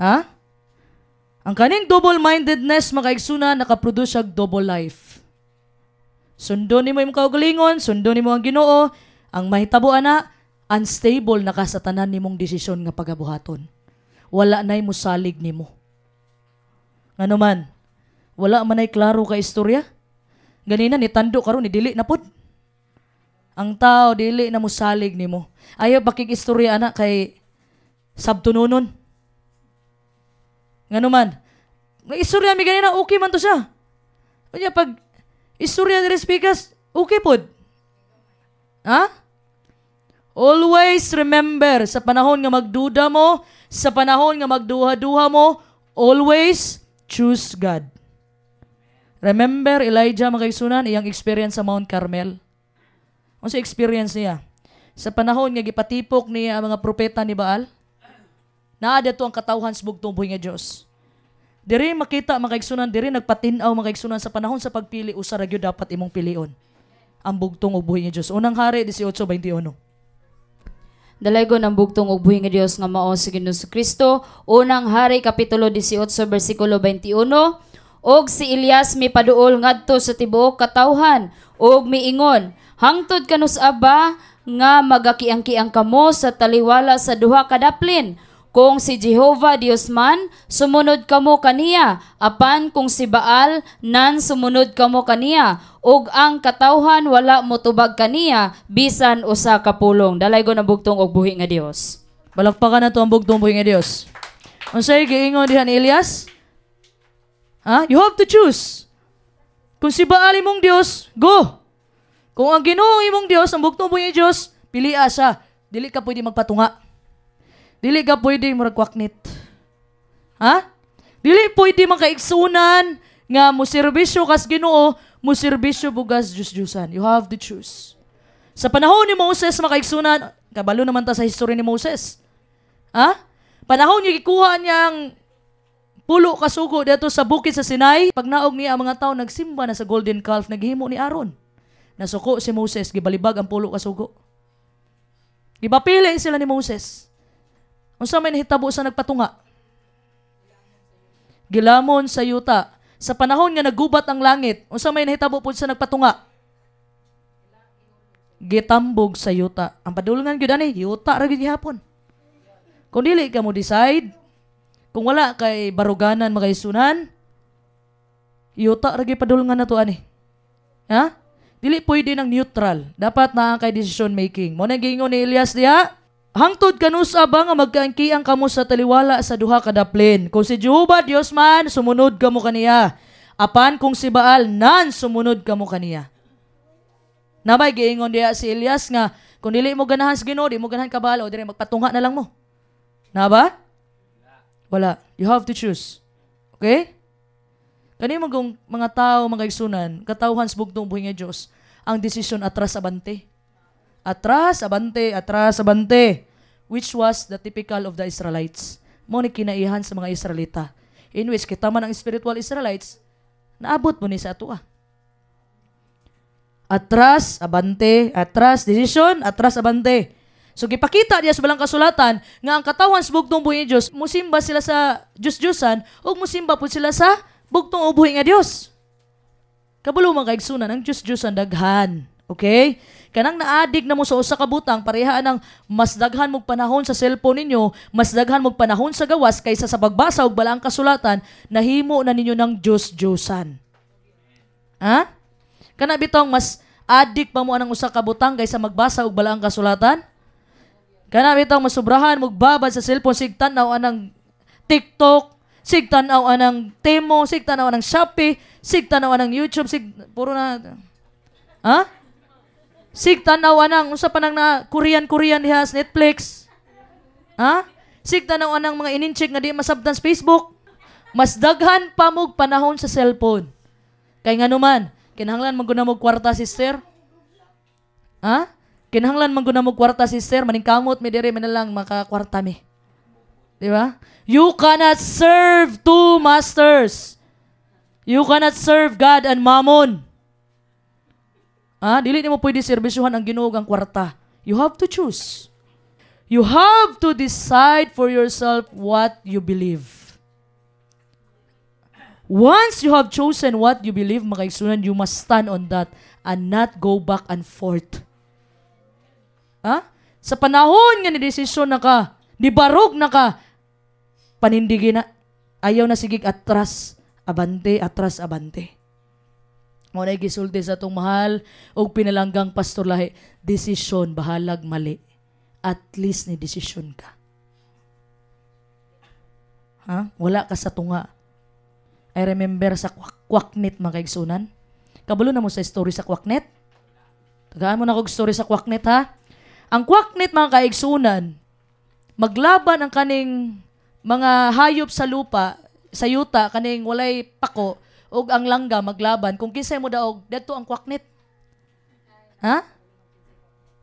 Ha? Ang kaning double-mindedness, mga igsunan, nakaproduce siya double life. Sundon nimo imong kaugalingon, sundon nimo ang Ginoo, ang mahitabuan na, unstable na ka sa tanan nimong desisyon nga pagabuhaton. Wala na'y musalig nimo. Ngano man, wala man ay klaro ka istorya. Ganina ni tando karon ni dili na pud. Ang tao dili na musalig nimo. Ayaw pakikistorya ana kay sabtunonon. Ngano man, may istorya mi ganina okay man to siya. Unya pag istorya diri speakers, okay pud. Ha? Always remember, sa panahon nga magduda mo, sa panahon nga magduha-duha mo, always choose God. Remember Elijah, mga igsunan, iyang experience sa Mount Carmel. Ano sa experience niya? Sa panahon nga gipatipok niya ang mga propeta ni Baal, naada to ang katawhan sa bugtong buhi nga Diyos. Diri makita, mga igsunan, diri nagpatinaw, mga igsunan, sa panahon sa pagpili, usa ra gyud dapat imong pilion. Ang bugtong ubuhi nga Diyos. Unang Hari 18:21. Dalaygo ng bugtong ug buhi nga Dios nga mao si Ginoong Kristo. Unang Hari kapitulo 18 bersikulo 21. Og si Elias mipaduol ngadto sa tibuok katawhan og miingon, hangtod kanus aba nga magakiang-kiang kamo sa taliwala sa duha ka daplin. Kung si Jehovah Dios man, sumunod kamo kaniya. Apan kung si Baal, nan sumunod kamo kaniya. Og ang katawhan wala motubag kaniya, bisan usa ka pulong. Dalaygo na bugtong og buhi nga Dios. Balakpakan na to ang bugtong buhi nga Dios. Unsay giingon diha ni Elias? Ha? You have to choose. Kung si Baal imong Dios, go. Kung ang Ginoo imong Dios, ang bugtong buhi nga Dios, pilia siya. Dili ka pwede magpatunga. Dili ka pwede muragkwaknit. Ha? Dili pwede makaigsunan nga muserbisyo kas Ginoo, muserbisyo bugas Diyos-Diyosan. You have to choose. Sa panahon ni Moses makaigsunan, kabalo naman ta sa history ni Moses. Ha? Panahon niya gikuha niyang pulo kasugo dito sa bukid sa Sinai, pag naog niya ang mga tao nagsimba na sa golden calf, naghimo ni Aaron. Nasuko si Moses, gibalibag ang pulo kasugo. Gipapili sila ni Moses. Unsa may nahitabo sa nagpatunga? Gilamon sa yuta. Sa panahon nga nagubat ang langit, unsa may nahitabo pud sa nagpatunga? Gitambog sa yuta. Ang padulungan gyud ani, yuta ra gyud gihapon. Kung dili ka mo decide, kung wala kay baruganan mga isunan, yuta ra gyud padulungan nato ani. Ha? Dili pwede ng neutral. Dapat na kay decision making. Mo na gingon ni Elias diha, hangtod kanus aba nga magkaangkiang kamo sa taliwala sa duha ka daplin. Kung si Jehovah Dios man, sumunod kamo kaniya. Apan kung si Baal, nan sumunod kamo kaniya. Nabay giingon diha si Elias nga, kung dili mo ganahan sa Ginoo, di mo ganahan ka Baal, o dili magpatunga na lang mo. Naba? Wala. You have to choose. Okay? Kani mga tao, mga igsunan, katawhan sa bugtong buhi nga Dios, ang desisyon atras abante. Atras, abante, atras, abante. Which was the typical of the Israelites. Mo ni kinaihan sa mga Israelita. In which, kita man ang spiritual Israelites, naabot mo ni sa ato. Atras, abante, atras, decision, atras, abante. So, gipakita diya sa balang kasulatan nga ang katawan sa bugtong buhi nga Diyos, musimba sila sa Diyos-Diyosan o musimba po sila sa bugtong ubuhi nga Diyos. Kabalo mga kaigsunan, ang Diyos-Diyosan daghan. Okay? Kanang naadik na mo sa usa ka butang, parehaan ng mas daghan mong panahon sa cellphone ninyo, mas daghan mong panahon sa gawas kaysa sa pagbasa og balaang kasulatan, nahimo na ninyo ng Diyos-Diyosan. Ha? Kana bitong mas Adik pa mo anang usa ka butang kaysa magbasa og balaang kasulatan? Kana bitaw masubrahan magbabad sa cellphone sig tan-aw anang TikTok, sig tan-aw anang Temo, sig tan-aw anang Shopee, sig tan-aw anang YouTube, sig puro na. Ha? Sig tan-aw anang usa pa nang na Korean diha sa Netflix. Ha? Sig tan-aw anang mga inincheck nga di masabtan sa Facebook. Mas daghan pa mog panahon sa cellphone. Kay nga naman, kinahanglan man gud na mog kwarta, sister. Ha? Kinahanglan man gud na mog kwarta, sister, maningkamot mi diri man lang makakwarta mi. Di ba? You cannot serve two masters. You cannot serve God and Mammon. Dili nimo pwede serbisyuhan ang Ginoo ang kwarta. You have to choose. You have to decide for yourself what you believe. Once you have chosen what you believe, mga igsunan, you must stand on that and not go back and forth. Sa panahon nga ni desisyon na ka, nibarog na ka, panindigin na, ayaw na sigig atras, abante. Muna gisulti sa itong mahal o pinalanggang pastor lahi, desisyon, bahalag mali. At least ni desisyon ka. Wala ka sa tunga. I remember sa Kwaknet, mga kaigsunan. Kabalo na mo sa story sa Kwaknet? Tagaan mo na kong story sa Kwaknet, ha? Ang Kwaknet, mga kaigsunan, maglaban ang kaning mga hayop sa lupa, sa yuta, kaning walay pako, o ang langga maglaban, kung kinsay mo daog, dito ang Kwaknet.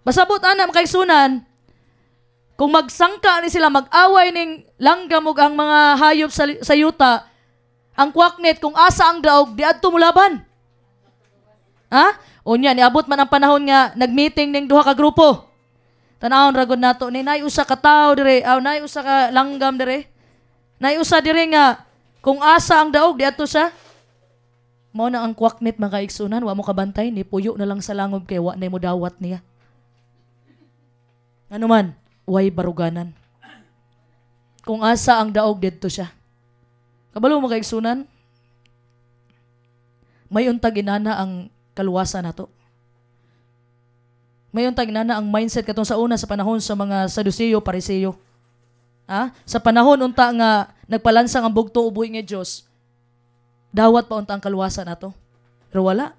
Masabot ana mga kaigsunan, kung magsangka ni sila, mag-away ning langga mo ang mga hayop sa yuta, ang Kwaknet, kung asa ang daog, di adto mo laban. O niya, niabot man ang panahon nga, nag-meeting ning duha ka grupo. Tanahon ragod nato, ni nay usa ka tao dire, nay usa ka langgam dire. Nay usa dire nga, kung asa ang daog, di adto siya. Mao na ang Kwaknet, mga kaigsunan, wa mo kabantay, ni puyo na lang sa langob kay wa na mo dawat niya. Ano man, way baruganan. Kung asa ang daog, dito siya. Kabalo mga kaigsunan, may untag inana ang kaluwasan nato. May untag inana ang mindset katong sa una sa panahon sa mga Saduceo, Pariseo. Sa panahon unta nga nagpalansang ang bugto ubuhi nga Dios, dawat pa unta ang kaluwasan nato. Pero wala.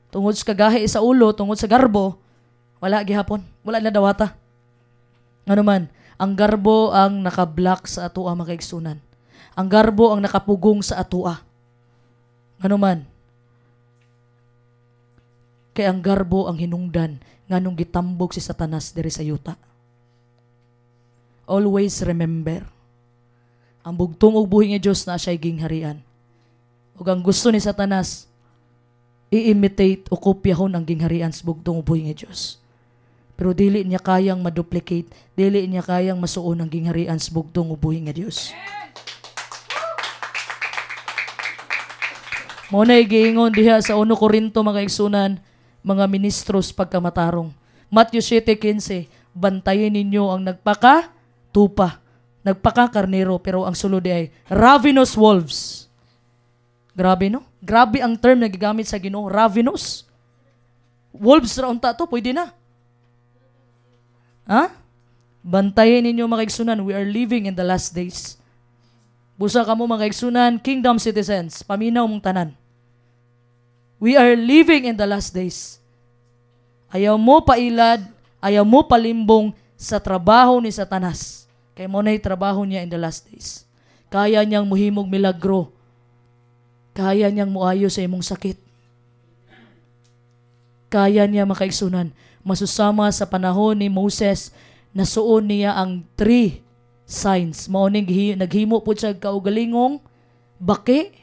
Tungod sa kagahi sa ulo, tungod sa garbo, wala gihapon. Wala na dawata. Ano man, ang garbo ang naka-block sa atoa, mga kaigsunan. Ang garbo ang nakapugong sa atoa. Ano man, kay ang garbo ang hinungdan nganong gitambog si Satanas diri sa yuta. Always remember, ang bugtong ug buhi nga Dios na siya'y gingharian. Ug ang gusto ni Satanas, i-imitate o kopyahon ang gingharian sa bugtong ug buhi nga Dios. Pero dili niya kayang maduplicate, dili niya kayang masuon ang gingharian sa bugtong ug buhi nga Dios. Muna giingon diha sa 1 Corinto, mga kaigsunan, mga ministros pagkamatarong. Matthew 7:15, bantayan ninyo ang nagpaka-tupa, nagpaka-karnero, pero ang sulod ay ravenous wolves. Grabe, no? Grabe ang term na gigamit sa Ginoo, ravenous. Wolves ra unta to, pwede na. Bantayan ninyo, mga kaigsunan, we are living in the last days. Busa ka mo, mga kaigsunan, kingdom citizens, paminaw mong tanan. We are living in the last days. Ayaw mo pailad, ayaw mo palimbong sa trabaho ni Satanas. Kaya mo na'y trabaho niya in the last days. Kaya niyang muhimog milagro. Kaya niyang muayo sa imong sakit. Kaya niya, makaigsunan, masusama sa panahon ni Moses, nasuon niya ang 3 signs. Mauning naghimo po siya kaugalingong baki.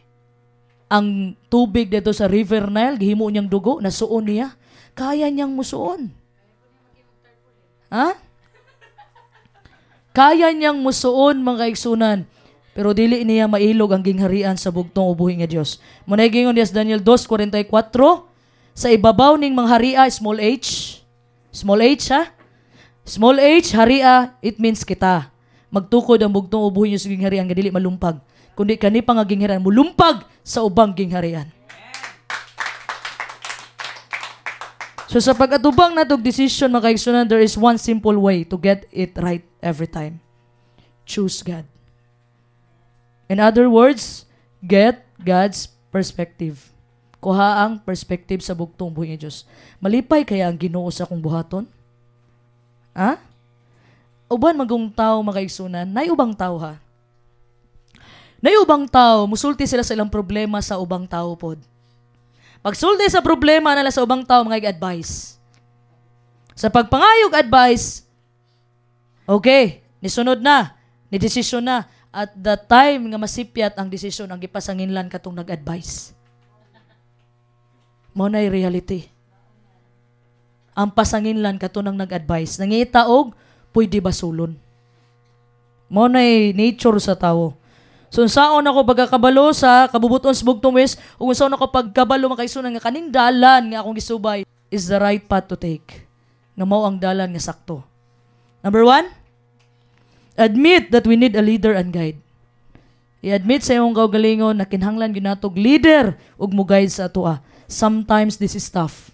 Ang tubig dito sa River Nile, gihimo niyang dugo, nasuon niya. Kaya niyang musuon. Kaya niyang musuon, mga kaigsunan. Pero dili niya mailog ang gingharian sa bugtong ubuhi nga Dios. Muna gingon diya sa Daniel 2:44, sa ibabaw ning mga haria, small h. Small h, ha? Small h, haria, it means kita. Magtukod ang bugtong ubuhi niyo sa gingharian, nga dili malumpag. Kundi kani pa nga gingharian, mulumpag sa ubang gingharian. So sa pag-atubang natong decision, mga kaigsunan, there is one simple way to get it right every time. Choose God. In other words, get God's perspective. Kuha ang perspective sa bugtong buhi nga Diyos. Malipay kaya ang Ginoo sa akong buhaton? Ha? Uban magong tao, mga kaigsunan, nay ubang tao ha. Nay ubang tao, musulti sila sa ilang problema sa ubang tao pod. Pagsulti sa problema nila sa ubang tao, mga advice. Sa pagpangayog advice, okay, nisunod na, ni desisyon na. At the time nga masipyat ang desisyon, ang gipasanginlan katong nag-advise. Mao nay reality. Ang pasanginlan kato nang nag-advise. Nangita og pwede basulon. Mao nay nature sa tao. So unsaon ako pagkakabalo sa kabubuton sa bugtong wis, ug unsaon ako pagkabalo makaigsunan nga kaning dalan nga akong gisubay is the right path to take. Nga mao ang dalan nga sakto. Number 1, admit that we need a leader and guide. I-admit sa imong kaugalingon na kinahanglan gyud natog leader ug mo guide sa atoa. Sometimes this is tough.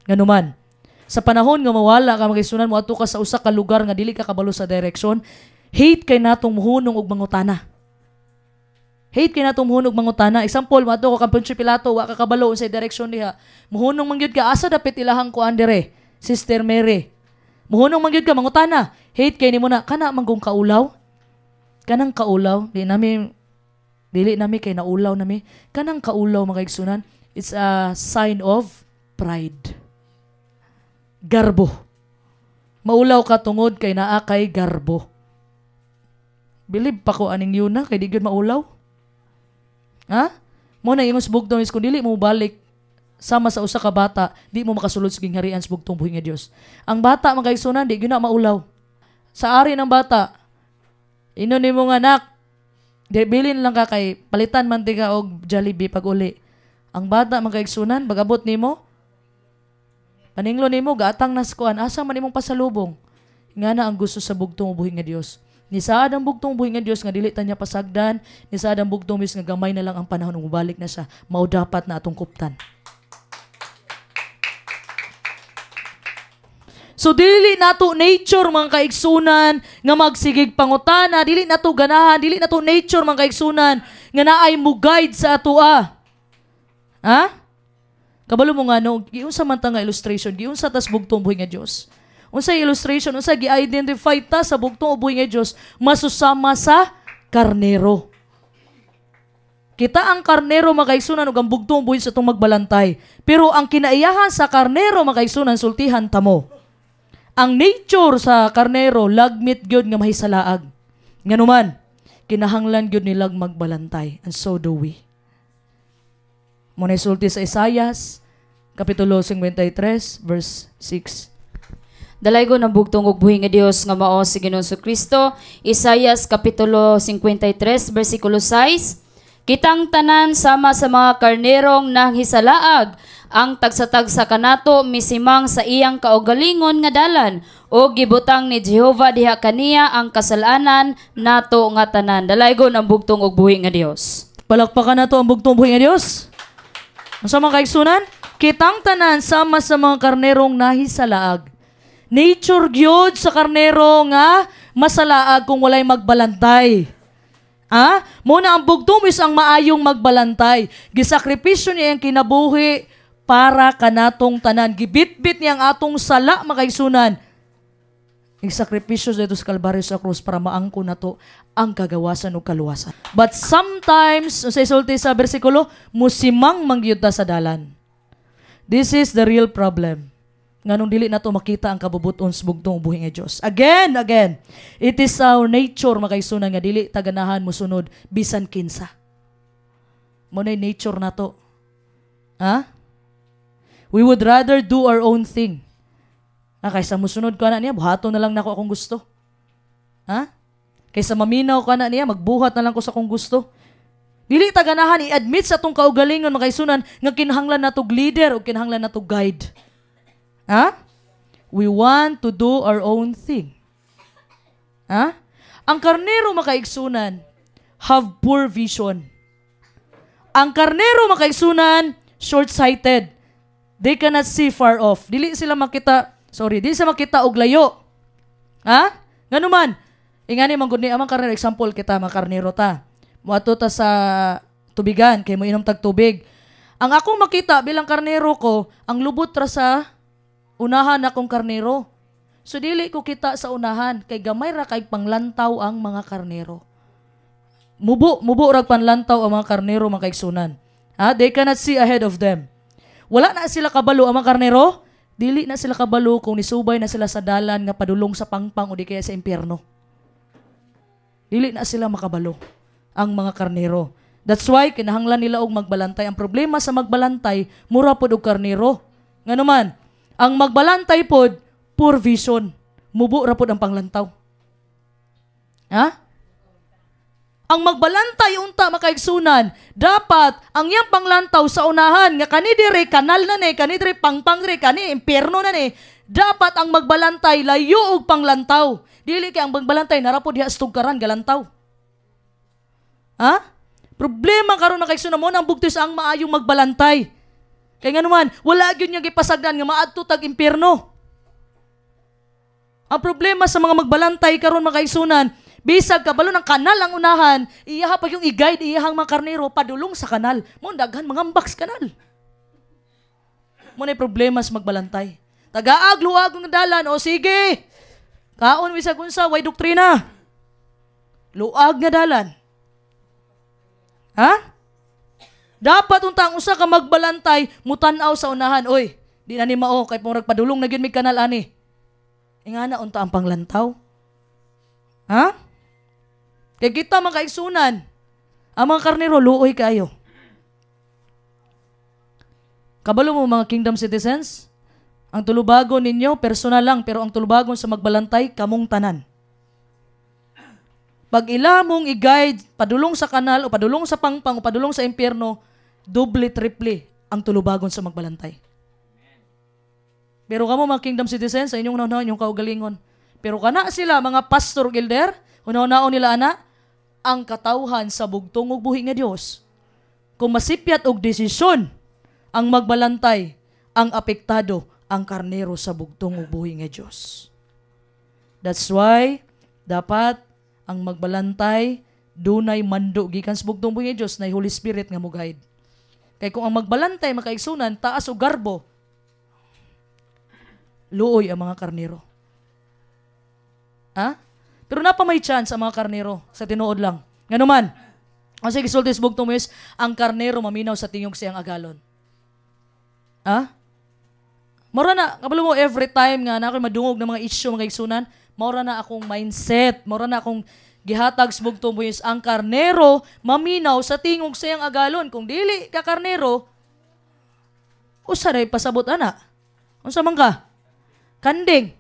Nganuman, sa panahon nga mawala ka makaigsunan mo ato ka sa usa ka lugar nga dili ka kabalo sa direksyon, hate kay natong muhunong og mangutana. Hate kay natong muhunong og mangutana. Example, mo ato ko kang Poncio Pilato, wa ka kabalo sa direksyon diha. Muhunong man gyud ka asa dapit ilahang kuan dire, Sister Mary. Muhunong man gyud ka mangutana. Hate kay nimo na kana manggong kaulaw. Kanang kaulaw, dili nami kay naulaw nami. Kanang kaulaw mga igsunan, it's a sign of pride. Garbo. Maulaw ka tungod kay naa kay garbo. Bilib pa ko aning yun na kay di gyud maulaw. Ha? Mo na imong bugtong is kung dili mo balik sama sa usa ka bata, di mo makasulod sa gingharian sa bugtong buhi nga Dios. Ang bata mga igsunan di gyud na maulaw. Sa ari ng bata, inon nimo nga anak, bilin lang ka kay palitan mantika og Jollibee pag uli. Ang bata mga igsunan, bagabot nimo, paninglo nimo gatang naskuan, asa man imong pasalubong. Nga na ang gusto sa bugtong buhi nga Dios. Ni saad ang bugtong buhi nga Dios nga dili ta niya pasagdan, ni saad ang bugtong Dios nga gamay na lang ang panahon ug mobalik na siya, mao dapat na atong kuptan. So dili nato nature mga kaigsunan nga magsigig pangutana, dili nato ganahan, dili nato nature mga kaigsunan nga naay mo guide sa atoa. Ha? Kabalo mo nga no, giunsa man ta nga illustration, giunsa tas bugtong buhi nga Dios. Unsa illustration, unsa gi-identify ta sa bugtong buhi nga Dios, masusama sa karnero. Kita ang karnero mga kaigsunan ug ang bugtong buhi sa itong magbalantay. Pero ang kinaiyahan sa karnero mga kaigsunan, sultihan ta mo. Ang nature sa karnero, lagmit gyud nga mahisalaag. Nganuman, kinahanglan gyud nilag magbalantay. And so do we. Muna sulti sa Isaias, Kapitulo 53, verse 6. Dalaygo ng bugtong ug buhi nga Dios nga mao si Ginoong Kristo. Isaias Kapitulo 53, versikulo 6. Kitang tanan sama sa mga karnerong nang hisalaag, ang tagsa-tagsa kanato misimang sa iyang kaugalingon nga dalan, o gibutang ni Jehova diha kaniya ang kasalanan nato nga tanan. Dalaygo ng bugtong ug buhi nga Dios. Palakpakan nato ang bugtong buhi nga Dios. Unsa man kaigsunan? Kitang tanan sama sa mga karnerong nahisalaag. Nature gyud sa karnero nga masalaag kung walay magbalantay. Muna ang bugtong is ang maayong magbalantay. Gisakripisyo niya ang kinabuhi para kanatong tanan. Gibitbit niya ang atong sala makaigsunan. Nagsakripisyo dito sa Kalbaryo sa krus para maangko na to ang kagawasan o kaluwasan. But sometimes, sa isulti sa bersikulo, musimang mangyuta sa dalan. This is the real problem. Nganong dili na to makita ang kabubuton sa bugtong buhi nga Dios. Again, it is our nature makaigsunan nga dili taganahan mo sunod bisan kinsa. Mo na nature na to. We would rather do our own thing. Kaysa musunod ko na niya, buhaton na lang nako akong gusto. Kaysa maminaw ko na niya, magbuhat na lang ko sa akong gusto. Dili taganahan i-admit sa atong kaugalingon makaigsunan nga kinahanglan natog leader o kinahanglan natog guide. We want to do our own thing. Ang karnero makaigsunan have poor vision. Ang karnero makaigsunan short-sighted. They cannot see far off. Dili sila makita og layo. Ha? Nganuman, ingani man gud ni amang karnero, example kita mga karnero ta. Moadto ta sa tubigan kay mo inom tag tubig. Ang ako makita bilang karnero ko, ang lubot ra sa unahan akong karnero. So dili ko kita sa unahan kay gamay ra kay panglantaw ang mga karnero. Mubo rag panlantaw ang mga karnero mga kaigsunan. Ha? They cannot see ahead of them. Wala na sila kabalo ang mga karnero. Dili na sila kabalo kung nisubay na sila sa dalan nga padulong sa pangpang o di kaya sa impyerno. Dili na sila makabalo ang mga karnero. That's why kinahanglan nila og magbalantay. Ang problema sa magbalantay, mura pod og karnero. Nganuman, ang magbalantay pod poor vision. Mubo ra pod ang panglantaw. Ha? Ang magbalantay unta makaigsunan, dapat ang iyang panglantaw sa unahan nga kani dire kanal na ni, kani dire pangpang dire, kani impyerno na ni. Dapat ang magbalantay layo og panglantaw. Dili kay ang magbalantay narapod diha stugkaran galantaw. Ha? Problema karon makaigsunan mo nang bugtis ang maayong magbalantay. Kay nganuman, wala gyud niya gipasagdan nga maadto tag impyerno. Ang problema sa mga magbalantay karon makaigsunan, bisag kabalo ng kanal ang unahan, iyaha pa yung i-guide iyahang mga karnero padulong sa kanal. Mo daghan mangambak sa kanal. Mo na problema sa magbalantay. Tagaag-luag ng dalan, o sige. Kaon bisag unsa way doktrina. Luag nga dalan. Ha? Dapat untang usa ka magbalantay, mutan-aw sa unahan. Oy, di na ni mao kay pong padulong na gyud mi kanal ani. Ingana unta ang panglantaw. Ha? Kaya kita mga kaigsunan, ang mga karnero, luoy kayo. Kabalo mo mga kingdom citizens, ang tulubagon ninyo, personal lang, pero ang tulubagon sa magbalantay, kamong tanan. Pag ila mong i-guide, padulong sa kanal, o padulong sa pangpang, o padulong sa impyerno, doble, triple ang tulubagon sa magbalantay. Pero kamo mga kingdom citizens, sa inyong unaw-unaw, inyong kaugalingon. Pero kana sila, mga pastor gilder, unaw-unaw nila ana, ang katawhan sa bugtong ug buhi nga Dios. Kung masipyat og desisyon ang magbalantay, ang apektado ang karnero sa bugtong ug buhi nga Dios. That's why dapat ang magbalantay dunay mando gikan sa bugtong buhi nga Dios na Holy Spirit nga mo-guide. Kay kung ang magbalantay makaigsunan taas og garbo, luoy ang mga karnero. Ha? Pero napa may chance ang mga karnero sa tinuod lang. Nganuman, ang sige sultis bugtong Moises, ang karnero maminaw sa tingog siyang agalon. Ha? Mora na, kabalo mo every time nga na ako'y madungog ng mga issue, mga igsunan, mora na akong mindset, mora na akong gihatag sa bugtong Moises, ang karnero maminaw sa tingog siyang agalon. Kung dili ka karnero, usaray pasabot ana. Unsa man ka? Kanding.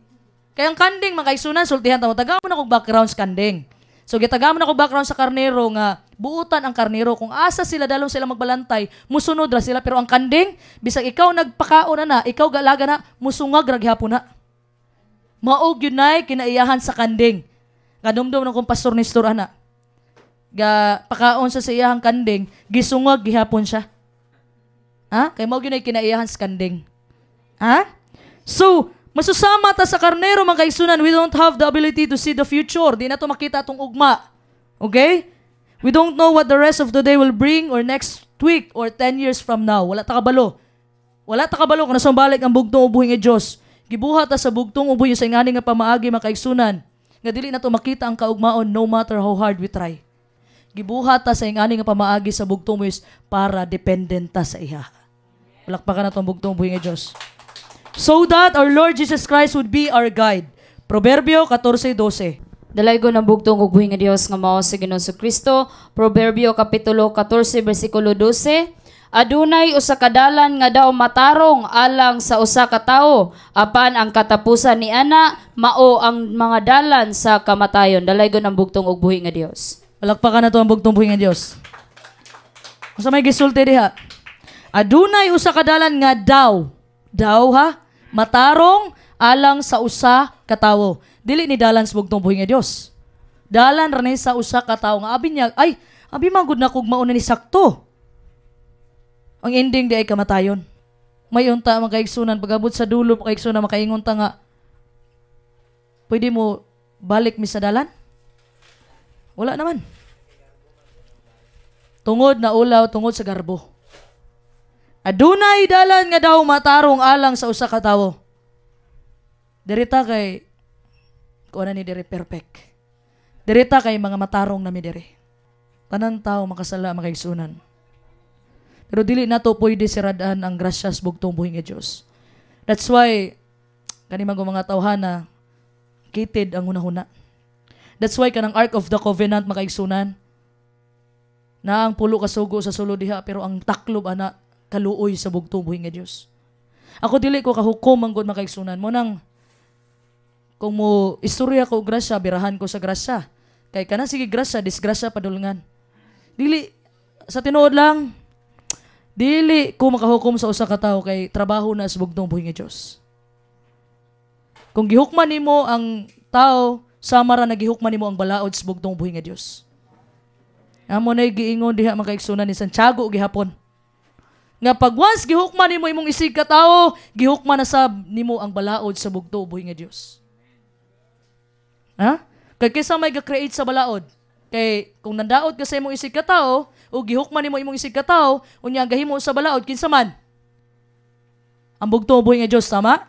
Kaya ang kanding, mga kaigsunan, sultihan tamo, tagamon ako background sa kanding. So, gitagamon ako background sa karnero nga, buutan ang karnero. Kung asa sila, dalong sila magbalantay, musunod ra sila. Pero ang kanding, bisag ikaw nagpakaon na, ikaw galaga na, musungag raghapon na. Maog yun na, kinaiyahan sa kanding. Kadumdum ng kong pastor ni Stor, ana. Pakaon sa iyahang kanding, gisungag, gihapon siya. Ha? Kaya maog yun na, kinaiyahan sa kanding. Ha? So, masusama ta sa karnero mga kaigsunan, we don't have the ability to see the future. Di na to makita atong ugma. Okay? We don't know what the rest of the day will bring or next week or 10 years from now. Wala ta kabalo. Wala ta kabalo kung nasambalik ang bugtong ubuhi nga Diyos. Gibuhat ta sa bugtong ubuhi sa ingani nga pamaagi mga kaigsunan. Nga dili na to makita ang kaugmaon no matter how hard we try. Gibuhat ta sa ingani nga pamaagi sa bugtong Moises para dependent ta sa iha. Palakpakan na to ang bugtong ubuhi nga Diyos. So that our Lord Jesus Christ would be our guide. Proverbio 14:12. Dalaygo ng bugtong ug buhi nga Dios nga mao si Ginoong Kristo. Proverbio kapitulo 14 bersikulo 12. Adunay usa ka dalan nga daw matarong alang sa usa ka tawo, apan ang katapusan ni ana mao ang mga dalan sa kamatayon. Dalaygo ng bugtong ug buhi nga Dios. Palakpakan na to ang bugtong buhi nga Dios. Unsa may gisulti diha? Adunay usa ka dalan nga daw ha, matarong alang sa usa ka tawo. Dili ni dalan sa bugtong buhi nga Dios. Dalan ra ni sa usa ka tawo nga abi niya, ay, abi man gud na kog mauna ni sakto. Ang ending di ay kamatayon. May unta makaigsunan pagabot sa dulo makaigsunan makaingon ta nga pwede mo balik mi sa dalan? Wala naman. Tungod na ulaw, tungod sa garbo. Adunay dalan nga daw matarong alang sa usa ka tawo. Dirita kay kuana ni dire perfect. Dirita kay mga matarong nami dire. Tanan tawo makasala makaigsunan. Pero dili nato pwede siradaan ang grasyas bugtong buhi nga Dios. That's why kanima mga tawhana kitid ang hunahuna. That's why kanang Ark of the Covenant makaigsunan na ang pulo ka sugo sa sulod diha pero ang taklob ana kaluoy sa bugtong buhi nga Dios. Ako dili ko kahukom ang gud makaigsunan mo nang kung mo istorya ko grasya birahan ko sa grasya. Kay kana sige grasya disgrasya padulngan. Dili sa tinuod lang dili ko makahukom sa usa ka tawo kay trabaho na sa bugtong buhi nga Dios. Kung gihukman nimo ang tao, samara nagihukman nimo ang balaod sa bugtong buhi nga Dios. Amo nay giingon diha makaigsunan ni Santiago gihapon. Nga pag once gihukman nimo imong isig ka tawo, gihukman na sab nimo ang balaod sa bugtong buhi nga Dios. Ha? Kay kaysa may ga-create sa balaod. Kay kung nandaot ka sa imong isig ka tawo, o gihukman nimo imong isig ka tawo, unya gahimo sa balaod kinsa man? Ang bugtong buhi nga Dios, tama?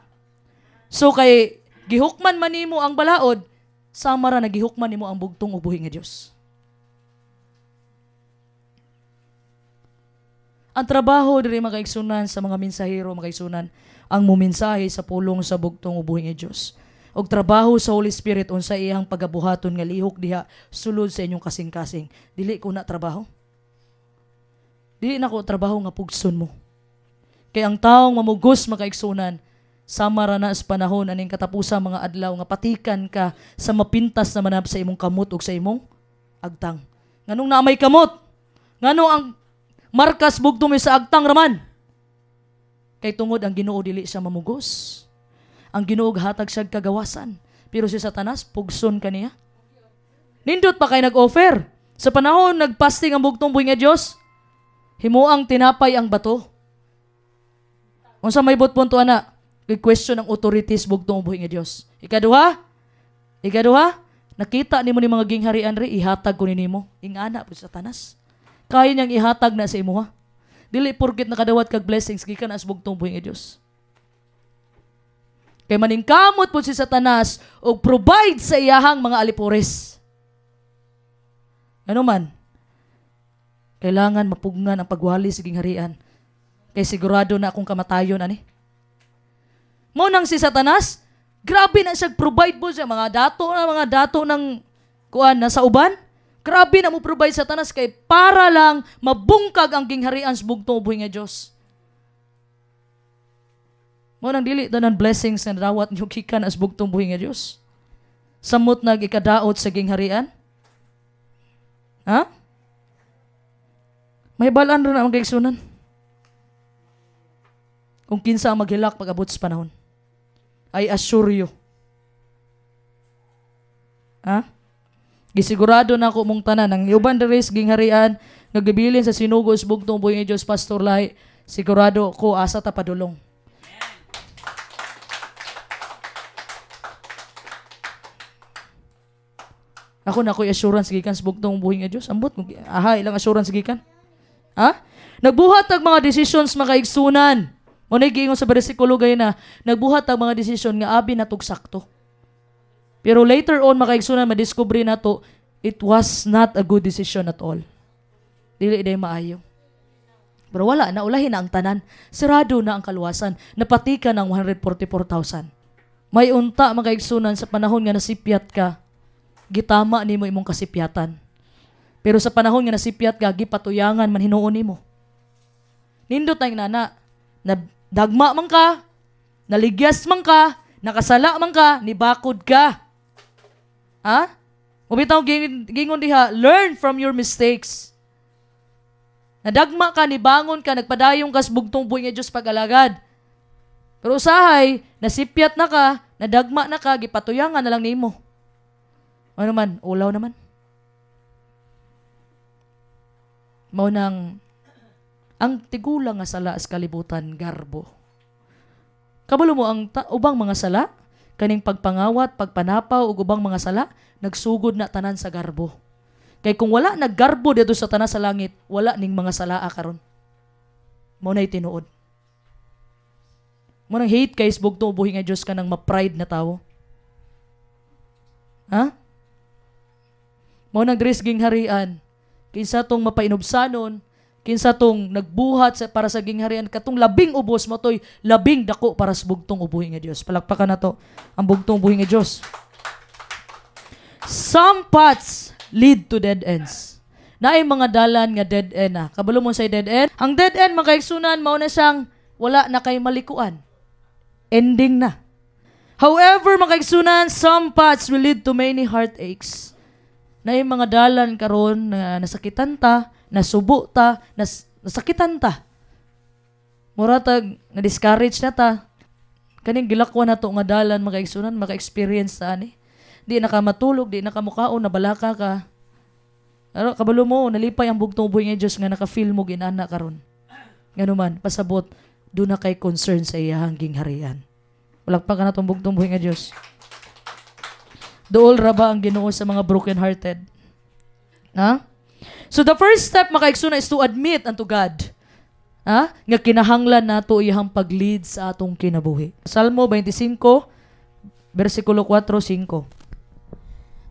So kay gihukman man nimo ang balaod, samara nagihukman nimo ang bugtong buhi nga Dios. Ang trabaho diri makaigsunan sa mga mensahero makaigsunan ang mumensahe sa pulong sa bugtong buhi nga Dios. Og trabaho sa Holy Spirit unsa iyang pagabuhaton nga lihok diha sulod sa inyong kasing-kasing. Dili ko na trabaho. Dili na ko trabaho nga pugson mo. Kay ang taong mamugos makaigsunan samara na sa panahon aning katapusan mga adlaw nga patikan ka sa mapintas na manab sa imong kamot ug sa imong agtang. Nganong naamay kamot? Nganong ang markas bugtong sa agtang raman? Kay tungod ang Ginoo dili siya mamugos. Ang Ginoo hatag siya kagawasan. Pero si Satanas pugson kaniya. Nindot pa kay nag-offer. Sa panahon nagpasting ang bugtong buhi nga Dios, himuang tinapay ang bato. Unsa may butpunto ana? Question ang authorities bugtong buhi nga Dios. Ikaduha, nakita nimo ni mga gingharian ri ihatag ko nimo. Ingana po Satanas. Kaya niyang ihatag na sa imo ha. Dili porket nakadawat kag blessings gikan as bugtong buhi nga Dios. Kay maningkamot po si Satanas o provide sa iyahang mga alipores. Ano man? Kailangan mapugnan ang pagwali sa gingharian. Kay sigurado na akong kamatayon ani. Mo nang si Satanas, grabe na siya provide po siya mga dato ng kuan na sa uban. Grabe na mo provide sa Satanas kay para lang mabungkag ang gingharian sa bugtong buhi nga Dios. Mo nang dili tanan blessings na dawat niyo gikan as bugtong buhi nga Dios. Samot nag ikadaot sa gingharian. Ha? May balaan ron ang kaigsunan. Kung kinsa ang maghilak pag abot sa panahon. I assure you. Ha? Gisigurado na ako mong tanan ang uban diri sa gingharian nagabilin sa sinugos bugtong buhi nga Dios Pastor Lai. Sigurado ko asa ta padulong. Ako na ko'y assurance gikan sa bugtong buhi nga Dios. Ambot ilang assurance gikan. Ha? Nagbuhat ang mga decisions makaigsunan. O nag-iingon sa bersikulo gay na nagbuhat ang mga desisyon nga abi natog sakto. Pero later on makaigsunan madiscover na to it was not a good decision at all. Dili day maayo. Pero wala na ulahin na ang tanan. Sirado na ang kaluwasan. Napatikan ng 144,000. May unta makaigsunan sa panahon nga nasipyat ka. Gitama nimo imong kasipyatan. Pero sa panahon nga nasipyat ka, gipatuyangan man hinuon nimo. Nindot na nana, na dagma man ka, naligyas man ka, nakasala man ka, nibakod ka. Ha? Mabitaw gingon diha, learn from your mistakes. Nadagma ka, nibangon ka, nagpadayong kas bugtong buhi nga Dios pag-alagad. Pero usahay, nasipyat na ka, nadagma na ka, gipatuyangan na lang nimo. Ano man, ulaw naman. Mao nang ang tigulang nga sala sa kalibutan garbo. Kabalo mo ang ubang mga sala, kaning pagpangawat, pagpanapaw, ug ubang mga sala, nagsugod na tanan sa garbo. Kay kung wala naggarbo dito sa tanan sa langit, wala ning mga salaa karon. Mao nay tinuod. Mo nang hate kay isbog to buhi nga Dios ka nang ma-pride na tawo. Ha? Mo nang dresging harian. Kinsa tong mapainubsanon, kinsa tong nagbuhat para sa gingharian, katong labing ubos mo toy labing dako para sa bugtong ubuhi nga Dios. Palakpakan na to ang bugtong ubuhi nga Dios. Some paths lead to dead ends. Naay mga dalan nga dead end na. Kabalo mo sa dead end? Ang dead end mga kaigsunan mao na siyang wala na kay malikuan. Ending na. However, mga kaigsunan, some paths will lead to many heartaches. Naay mga dalan karon na nasakitan ta, nasubo ta, nasakitan ta. Muratag na discourage na ta. Kaning gilakwan na to nga dalan mga kaigsunan, maka-experience ta ani. Di na ka matulog, di na ka mukaon, nabalaka ka. Pero kabalo mo, nalipay ang bugtong ubuhi nga Diyos nga naka-feel mo ginana karon. Ngano man, pasabot, doon na kay concern sa iyahang gingharian. Palakpakan na itong bugtong ubuhi nga Diyos. Dool ra ba ang Ginoo sa mga broken-hearted? Ha? So the first step, makaigsoon, is to admit unto God. Ha? Nga kinahanglan nato iyahang pag-lead sa atong kinabuhi. Salmo 25, versikulo 4-5.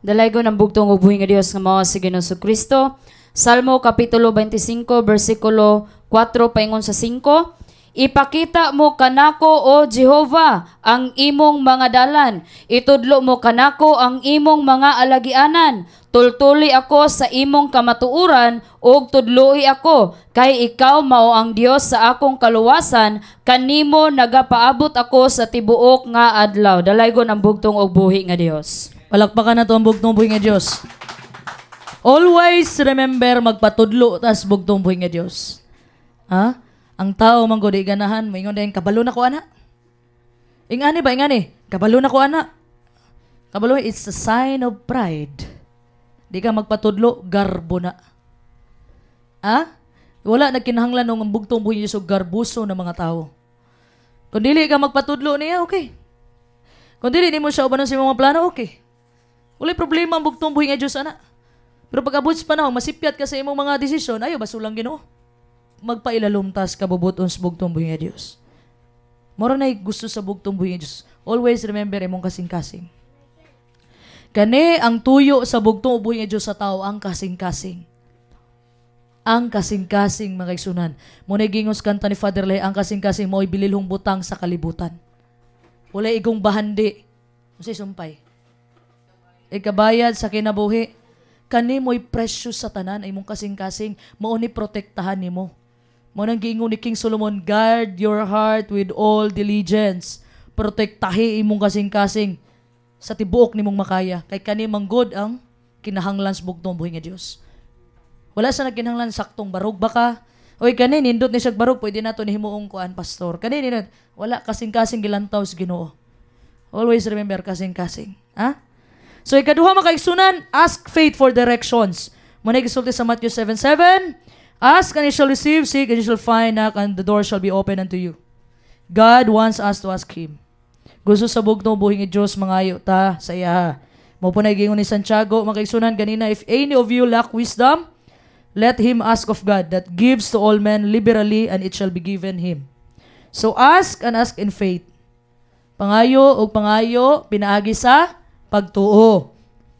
Dalaygo ng bugtong ubuhi nga Dios nga mao si Ginoo Kristo. Salmo kapitulo 25 bersikulo 4 paingon sa 5. Ipakita mo kanako o Jehova ang imong mga dalan. Itudlo mo kanako ang imong mga alagianan. Tultuli ako sa imong kamatuuran ug tudloi ako kay ikaw mao ang Dios sa akong kaluwasan, kanimo nagapaabot ako sa tibuok nga adlaw. Dalaygo ng bugtong ubuhi nga Dios. Palakpakan na to ang bugtong buhi nga Diyos. Always remember magpatudlo tas bugtong buhi nga Diyos. Ha? Ang tao manggo di ganahan, maingon din kabalo na ko ana. Ingani ba ingani? Kabalo na ko ana. Kabalo, it's a sign of pride. Di ka magpatudlo, garbo na. Ha? Wala nagkinahanglan ng bugtong buhi nga Diyos garbuso ng mga tao. Kung dili ka magpatudlo niya, okay. Kung dili mo siya ubanon sa mga plano, okay. Wala problema ang bugtong buhi nga Diyos, ana. Pero pag abot sa panahon, masipyat ka sa imong mga desisyon, ayo, basulang Ginoo. Magpailalumtas ka bubuton sa bugtong buhi nga Diyos. Mora na gusto sa bugtong buhi nga Diyos. Always remember imong kasing-kasing. Kani ang tuyo sa bugtong buhi nga Diyos sa tao, ang kasing-kasing. Ang kasing-kasing, mga kaigsunan. Muna gingos kanta ni Father Lay, ang kasing-kasing mo'y bililhong butang sa kalibutan. Wala igong bahandi. Kasi sumpay. Ikabayad sa kinabuhi, kani mo'y precious sa tanan ay mong kasing-kasing, mao ni protektahan nimo. Mao nang giingon ni King Solomon, guard your heart with all diligence. Protektahi imong kasing-kasing sa tibuok nimong makaya. Kay kani manggod ang kinahanglan sa bugtong buhi nga Dios. Wala sa nagkinahanglan saktong barog baka. Oy kani nindot ni siya barog, pwede nato ni himuong kuan pastor. Kani nindot, wala kasing-kasing gilantaw sa Ginoo. Always remember kasing-kasing. Ha? So, ikaduha makaigsunan, ask faith for directions. Muna igisulti sa Matthew 7:7, ask and you shall receive, seek and you shall find, knock and the door shall be open unto you. God wants us to ask Him. Gusto sa bugtong buhi nga Diyos, mangayo ta sa iya. Mo po na igingon ni Santiago, makaigsunan ganina, if any of you lack wisdom, let him ask of God that gives to all men liberally and it shall be given him. So, ask and ask in faith. Pangayo o pangayo, pinaagi sa pagtuo.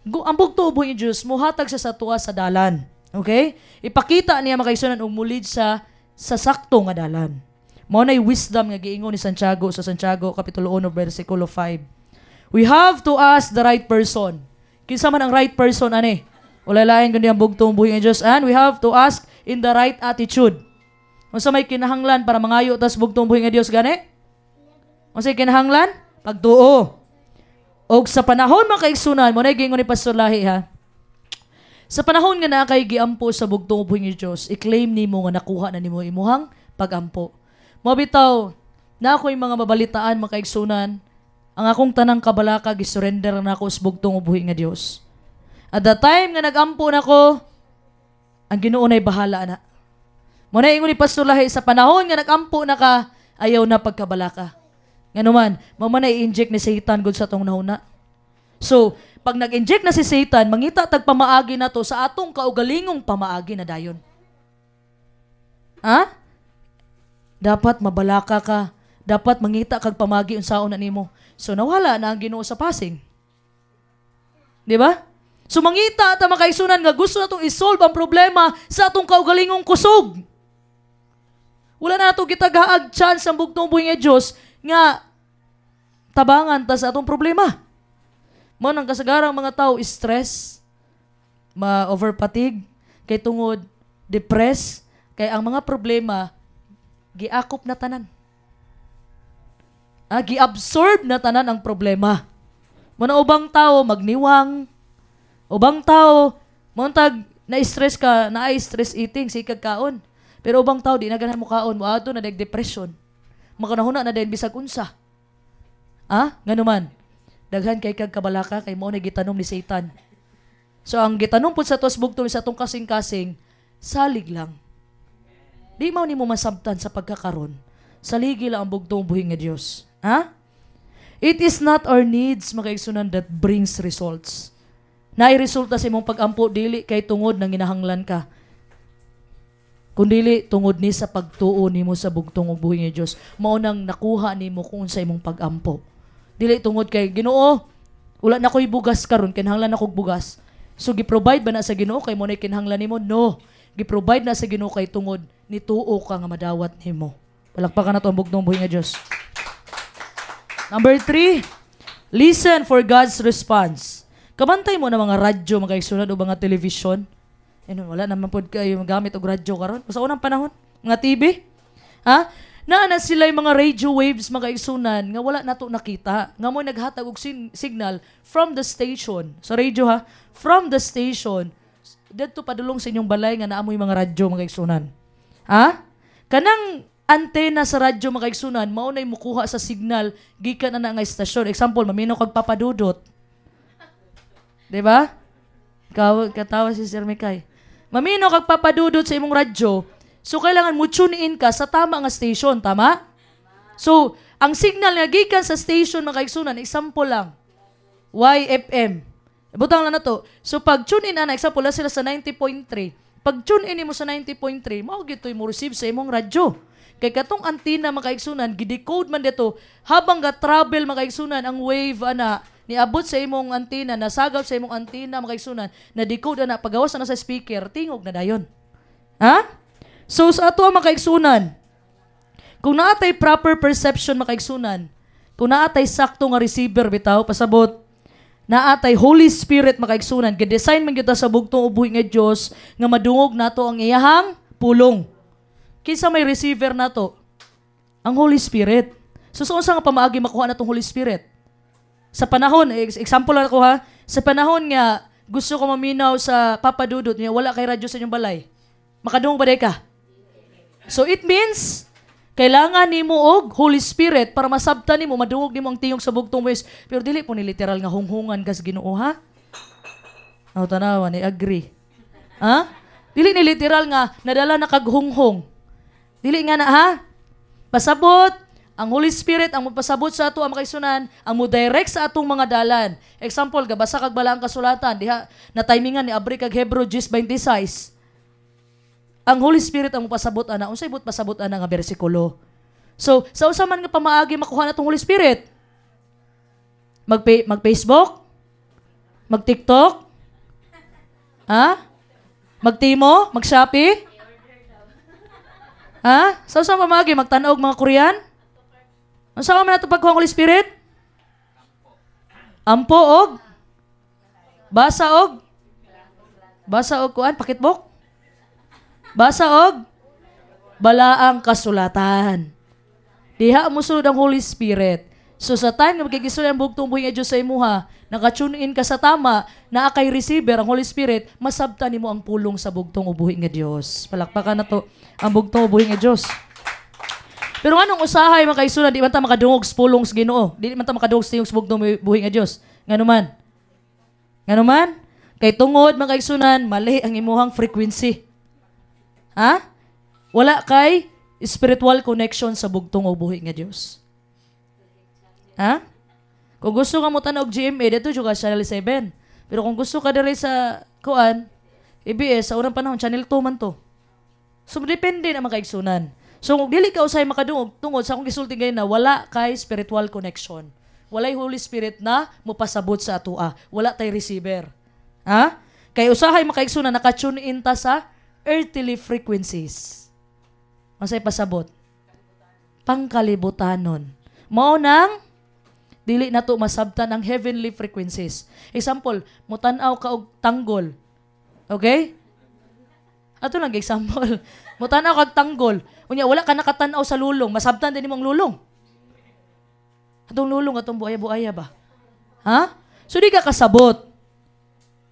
Ang bugtong ubuhi nga Diyos, muhatag sa tuwa sa dalan. Okay? Ipakita niya makaigsunan og mulid sa sakto nga dalan. Mao nay wisdom nga giingon ni Santiago sa Santiago kapitulo 1 versikulo 5. We have to ask the right person. Kinsa man ang right person ani? Wala lain kundi ang bugtong ubuhi nga Diyos, and we have to ask in the right attitude. Unsa may kinahanglan para mangayo tas bugtong ubuhi nga Dios gani? Unsa kinahanglan? Pagtuo. Og sa panahon makaigsunan mo na gingon ni Pastor Lahi ha. Sa panahon nga naa kay giampo sa bugtong ubuhi nga Dios, i-claim nimo nga nakuha na nimo imuhang pagampo. Mo bitaw na ako'y mga mabalitaan makaigsunan, ang akong tanang kabalaka gisurrender na ako sa bugtong ubuhi nga Dios. At the time nga nagampo nako, ang Ginoo nay bahala na. Mo na ingon ni Pastor Lahi, sa panahon nga nagampo na ka, ayaw na pagkabalaka. Ngano man, mama na i-inject ni Satan gud sa atong nahuna. So, pag nag-inject na si Satan, mangita tag pamaagi na to sa atong kaugalingong pamaagi na dayon. Ha? Dapat mabalaka ka. Dapat mangita kag pamagi unsaon na nimo. So nawala na ang Ginoo sa passing. Di ba? So mangita ta makaisunan nga gusto natong isolve ang problema sa atong kaugalingong kusog. Wala na nato gitagaag chance ang bugtong buhing nga Dios nga tabangan ta sa atong problema. Mo nang kasagarang mga tao stress, ma-overfatigue, kay tungod depressed, kay ang mga problema giakop na tanan. Gi-absorb na tanan ang problema. Muna ubang tao magniwang, ubang tao montag na-stress ka, na-stress eating, sikag kaon. Pero ubang tao di na ganahan mo kaon, moadto na depression. Makanahuna na din bisag unsa. Ngano man. Daghan kay kag kabalaka kay mao na gitanom ni Satan. So ang gitanom pud sa tos bugtong sa atong kasing-kasing, salig lang. Di mao nimo masabtan sa pagkakaron. Saligi lang ang bugtong buhing nga Dios. It is not our needs, mga igsunan, that brings results. Nai-resulta sa imong pag-ampo, dili kay tungod nang ginahanglan ka. Kundili tungod ni sa pagtuo nimo sa bugtong ug buhing nga Dios. Mao nang nakuha nimo kung sa imong pag-ampo. Dili tungod kay Ginoo, wala na ko'y bugas karon, kinahanglan akog bugas. So gi-provide ba na sa Ginoo kay mo na kinahanglan nimo? No. Gi-provide na sa Ginoo kay tungod nituo ka nga madawat nimo. Palakpakan na to ang bugtong buhing nga Dios. Number 3, listen for God's response. Kabantay mo na mga radyo, mga isunod o mga television. Wala naman po kayo magamit og radyo karon. Sa unang panahon, mga TV. Naana sila yung mga radio waves, mga isunan, nga wala nato nakita. Nga mo naghatag og signal from the station. Sa radio from the station. Dito padulong sa inyong balay nga naamoy mga radyo, mga isunan. Kanang antena sa radyo mga igsunan, maunay mukuha sa signal gikan na nga istasyon. Example, maminaw kag papadudot. 'Di ba? Katawa si Sir Mikay. Maminaw kag papadudot sa imong radyo, so kailangan mo tune in ka sa tama nga station, tama? So, ang signal nga gikan sa station mga igsunan, example lang. YFM. Butang lang na to. So pag tune in example na sila sa 90.3. Pag tune in mo sa 90.3, mao gitoy mo receive sa imong radyo. Kay katong antenna makaigsunan, gidecode man dito habang ga-travel makaigsunan ang wave niabot sa imong antenna, nasagap sa imong antenna makaigsunan, na decode pagawas na sa speaker, tingog na dayon. So sa ato makaigsunan, kung naatay proper perception makaigsunan, kung naatay sakto nga receiver bitaw pasabot, naatay Holy Spirit makaigsunan, gi-design man kita sa bugtong ubuhi nga Dios nga madungog nato ang iyahang pulong. Kinsa may receiver na to? Ang Holy Spirit. So, saan nga pamaagi makuha na itong Holy Spirit? Sa panahon, example lang ako sa panahon nga gusto ko maminaw sa papadudot niya, wala kay radyo sa inyong balay. Makadungog ba day ka? So, it means, kailangan nimo og Holy Spirit para masabtan nimo, madungog nimo ang tingog sa bugtong ways. Pero dili po ni literal nga hunghungan kas Ginoo, tanawan, agree. Dili ni literal nga nadala na kag hunghong. Dili nga pasabot, ang Holy Spirit ang magpasabot sa ato ang makaisunan, ang mo-direct sa atong mga dalan. Example, gabasa kag bala ang kasulatan, diha na timingan ni abri kag Hebrew 10:26. Ang Holy Spirit ang magpasabot unsay but pasabot nga bersikulo. So, sa usa man nga pamaagi makuha natong Holy Spirit. Mag-Facebook? Mag-TikTok? Mag-Timo? Mag-Shopee? Sa usang pamagi, magtanaog mga Korean? Ang saan man nato pagkuha ang Holy Spirit? Ampo og? Basa og kuan? Pakitbok? Basa og? Balaang kasulatan. Diha mo sulod ang Holy Spirit. So sa time na magkikisulay ang bugtong buhing Diyos sa imuha, naka-tune in ka sa tama, na kay receiver ang Holy Spirit, masabtan nimo ang pulong sa bugtong ubuhi nga Dios. Palakpakan na to ang bugtong ubuhi nga Dios. Pero anong usahay mga kaisunan, di man ta makadungog sa pulong sa Ginoo, di man ta makadungog sa bugtong ubuhi nga Dios. Ngano man? Kay tungod mga kaisunan, mali ang imuhang frequency. Wala kay spiritual connection sa bugtong ubuhi nga Dios. Ha? Kung gusto ka mo tanog GMA, dito juga Channel 7. Pero kung gusto ka diri sa kuan, ABS, sa unang panahon, Channel 2 man to. So, depende na makaigsunan. So, kung dili ka usay makadungog, tungod sa akong gisulti ngayon na wala kay spiritual connection. Walay Holy Spirit na mupasabot sa atua. Wala tay receiver. Ha? Kay usahay makaigsunan, naka-tune in ta sa earthly frequencies. Masay pasabot. Pangkalibutanon. Mao nang dili na to masabtan ang heavenly frequencies. Example, mutanaw ka og tanggol. Okay? Ato lang example. Mutanaw kag tanggol. Unya wala ka nakatanaw sa lulong, masabtan din imong lulong. Atong lulong atong buaya-buaya ba? Ha? So di ka kasabot.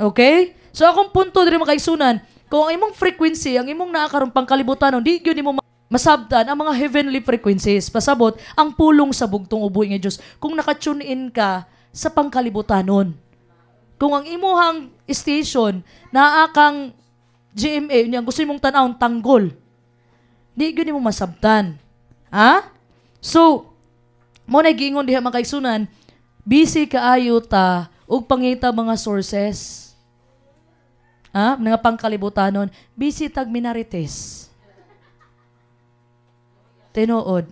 Okay? So akong punto diri makaigsunan, kung ang imong frequency, ang imong naakaroon pangkalibutanon, di gyud nimo masabtan ang mga heavenly frequencies. Pasabot ang pulong sa bugtong ubuhi nga Dios kung naka-tune in ka sa pangkalibutanon. Kung ang imuhang station naa kang GMA, unya gusto imong tan-awon tanggol, di gyud nimo masabtan. Ha? So, mo na giingon diha makaigsunan, busy kaayo ta og pangita mga sources. Ha? Mga pangkalibutanon, busy tag minarites. Tinuod.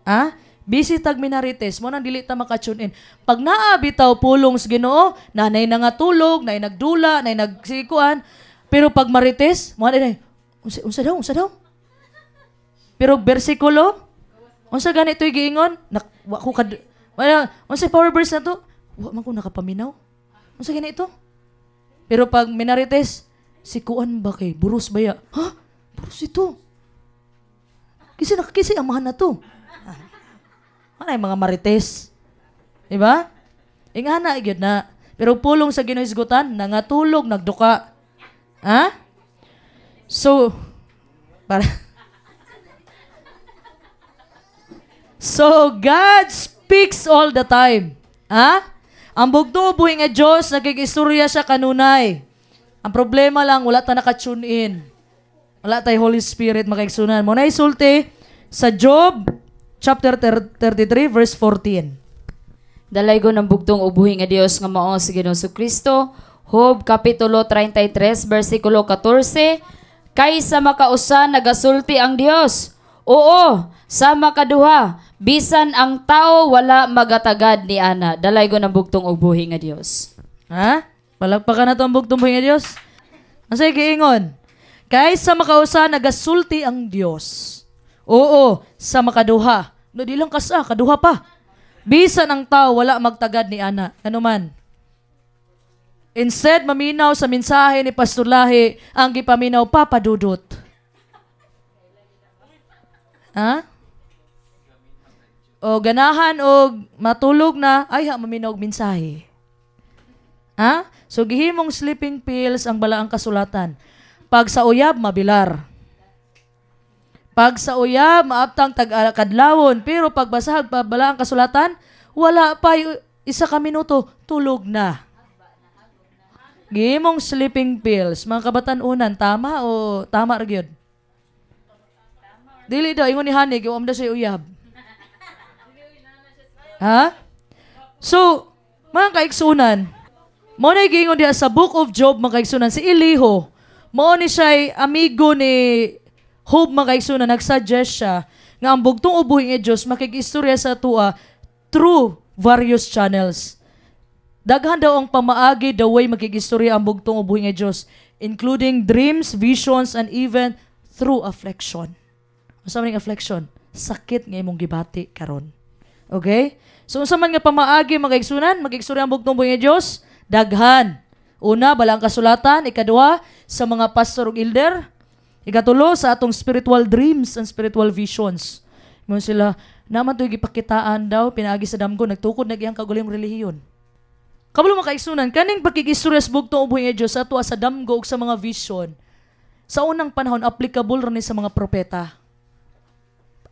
Ha? Busy tag minarites, mo nang dili ta maka-tune in. Pag naa bitaw pulong sa Ginoo, nanay na nga tulog, nay nagdula, nay nagsikuan, pero pag marites, mo na unsa daw? Pero bersikulo, unsa ganito giingon? Wa ko kad unsa power verse na to? Wa man ko nakapaminaw. Unsa ganito? Pero pag minarites, si kuan ba kay buros baya? Ha? Buros ito. Kasi nakakisi amahan na to. Ano yung mga marites? Diba? Ingana, yun na. Pero pulong sa Ginoo isgutan, nangatulog, nagduka. Ha? So, So, God speaks all the time. Ha? Ang bugto buhi nga Diyos, nagkikistorya siya kanunay. Ang problema lang, wala ta naka-tune in. Wala tayo Holy Spirit makaigsunan. Muna isulti sa Job chapter 33 verse 14. Dalay ko ng bugtong ubuhi nga Dios nga mao si Ginoo Kristo. Job kapitulo 33 versikulo 14. Kaysa makausa nagasulti ang Dios. Oo, sa makaduha, bisan ang tao wala magatagad ni ana. Dalay ko ng bugtong ubuhi nga Dios. Ha? Palagpakan na to ang bugtong ubuhi nga Dios. Masay giingon. Kaysa makausa nagasulti ang Dios. Oo, sa makaduha. No, di lang kasa, kaduha pa. Bisan ang tao, wala magtagad ni ana. Ano man. Instead, maminaw sa mensahe ni Pastor Lahi, ang gipaminaw, papadudot. Ha? O ganahan o matulog na, ay maminaw og mensahe. Ha? So, gihimong sleeping pills ang balaang kasulatan. Pag sa uyab, mabilar. Pag sa uyab, maaptang tag-kadlawon. Pero pag basahag pa balaang kasulatan, wala pa isa ka minuto, tulog na. Gihimong sleeping pills. Mga kabatan-unan, tama o tama ragyod? Dili daw, ingon ni Hanig, yung amda sa uyab. Ha? So, mga kaigsunan, mo na giingon diha sa Book of Job, mga kaigsunan, si Eliho, mo ni siya'y amigo ni Job, mga kaigsunan, nagsuggest siya nga ang bugtong ubuhi nga Diyos makikistorya sa tua through various channels. Daghan daw ang pamaagi the way makikistorya ang bugtong ubuhi nga Diyos, including dreams, visions, and even through affliction. Unsa man ang affliction? Sakit nga imong gibati karon. Okay? So unsa man nga pamaagi mga magigsuran bugtong buhi nga Dios, daghan. Una, balang kasulatan, ikaduha sa mga pastor ug elder, ikatulo sa atong spiritual dreams and spiritual visions. Mo sila naman to gipakitaan daw pinaagi sa damgo nagtukod na gihang kagulong relihiyon. Kabalo makaigsunan kaning pagkikistorya sa bugtong buhi nga Dios ato sa damgo ug sa mga vision. Sa unang panahon applicable ron sa mga propeta.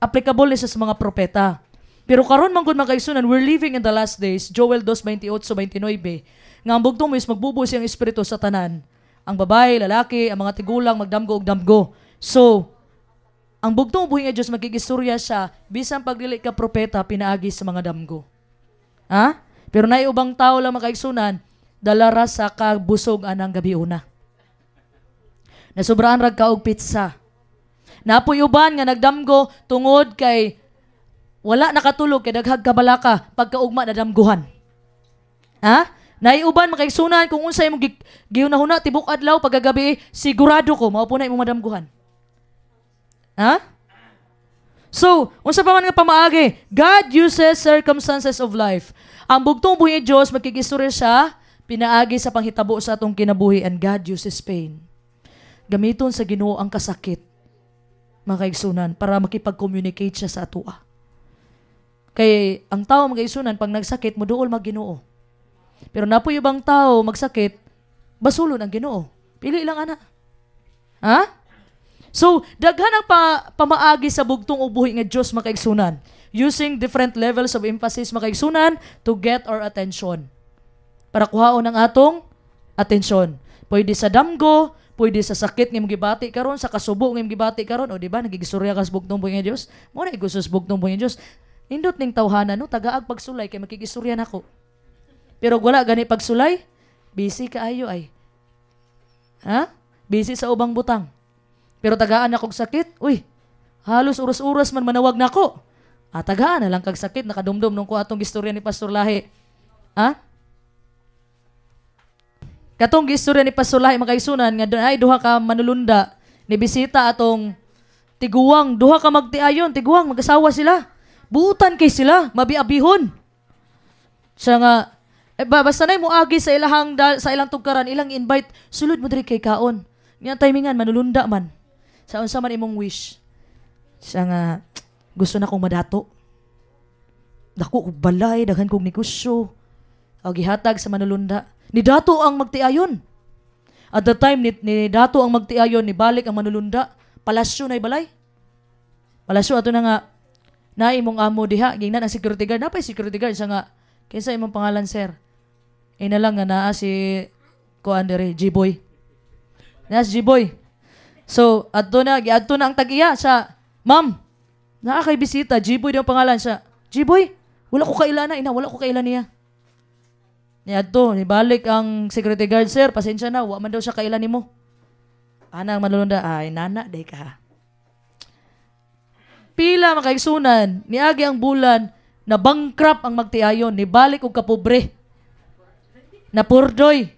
Applicable sa mga propeta. Pero karon man gud makaigsunan, we're living in the last days. Joel 2:28-29. Nga ang bugtong mo is magbubuo siyang espiritu sa tanan. Ang babae, lalaki, ang mga tigulang magdamgo og damgo. So, ang bugtong buhi nga Dios magkikistorya siya bisan pagdili ka propeta pinaagi sa mga damgo. Ha? Pero naiubang tao lang makaigsunan, dalara sa kabusog anang gabi una. Nasubraan rag ka og pizza. Napoy uban nga nagdamgo tungod kay wala nakatulog kay daghag kabalaka pagkaugma na damguhan. Ha? Naiuban makaigsunan kung unsay imong giunahuna tibok adlaw pagagabi, sigurado ko mao po na imong madamguhan. Ha? So, unsa pa man nga pamaagi, God uses circumstances of life. Ang bugtong buhi ni Dios magkigistorya siya pinaagi sa panghitabo sa atong kinabuhi, and God uses pain. Gamiton sa Ginoo ang kasakit, mga kaigsunan, para makipag-communicate siya sa atua. Kay ang tao mga kaigsunan pag nagsakit mo duol mag-Ginoo. Pero napoy ibang tao magsakit, basulon ang Ginoo. Pili lang ana. Ha? So, daghan ang pamaagi sa bugtong ubuhi nga Dios mga kaigsunan, using different levels of emphasis mga kaigsunan to get our attention. Para kuhaon ang atong atensyon. Pwede sa damgo, pwede sa sakit nga gibati karon, sa kasubo nga gibati karon, o di ba nagigistorya ka sa bugtong buhi nga Dios? Mo na igusos bugtong buhi nga Dios. Indot ning tawhanan no, tagaag pagsulay kay makigistorya nako. Pero wala gani pagsulay, busy kaayo ay. Ha? Busy sa ubang butang. Pero tagaan na kog sakit, uy, halos uras-uras man manawag na ko. Tagaan na lang kag sakit, nakadumdum nung ko atong gistorya ni Pastor Lahi. Ha? Katong gistorya ni Pastor Lahi, mga kaigsunan, nga ay duha ka manulunda, ni bisita atong tiguwang, duha ka magtiayon, tiguwang, mag-asawa sila. Buutan kay sila, mabiabihon. Siya nga, basta na mo agi sa ilang tugkaran, ilang invite, sulod mo diri kay kaon. Nga timingan, manulunda man. Sa unsa man imong wish. Siya nga, gusto na kong madato. Dako kog balay, daghan kog negosyo. O gihatag sa manulunda. Ni dato ang magtiayon. At the time ni dato ang magtiayon, ni balik ang manulunda. Palasyo na balay. Palasyo ato na nga, na imong amo diha, gingnan ang security guard. Napay security guard siya nga, kaysa imong pangalan sir. Na lang nga naa si Kuandere, G-Boy. Nas G-Boy. So, adto na ang tag-iya sa, ma'am, naa kay bisita, G-Boy daw pangalan siya. G-Boy, wala ko kailana, wala ko kailan niya. Ni adto, nibalik ang security guard, sir, pasensya na, wa man daw siya kailan nimo. Anang manulunda, ay nana, day ka. Pila makaigsunan, niagi ang bulan, na bankrupt ang magtiayon, nibalik og kapobre. Na purdoy.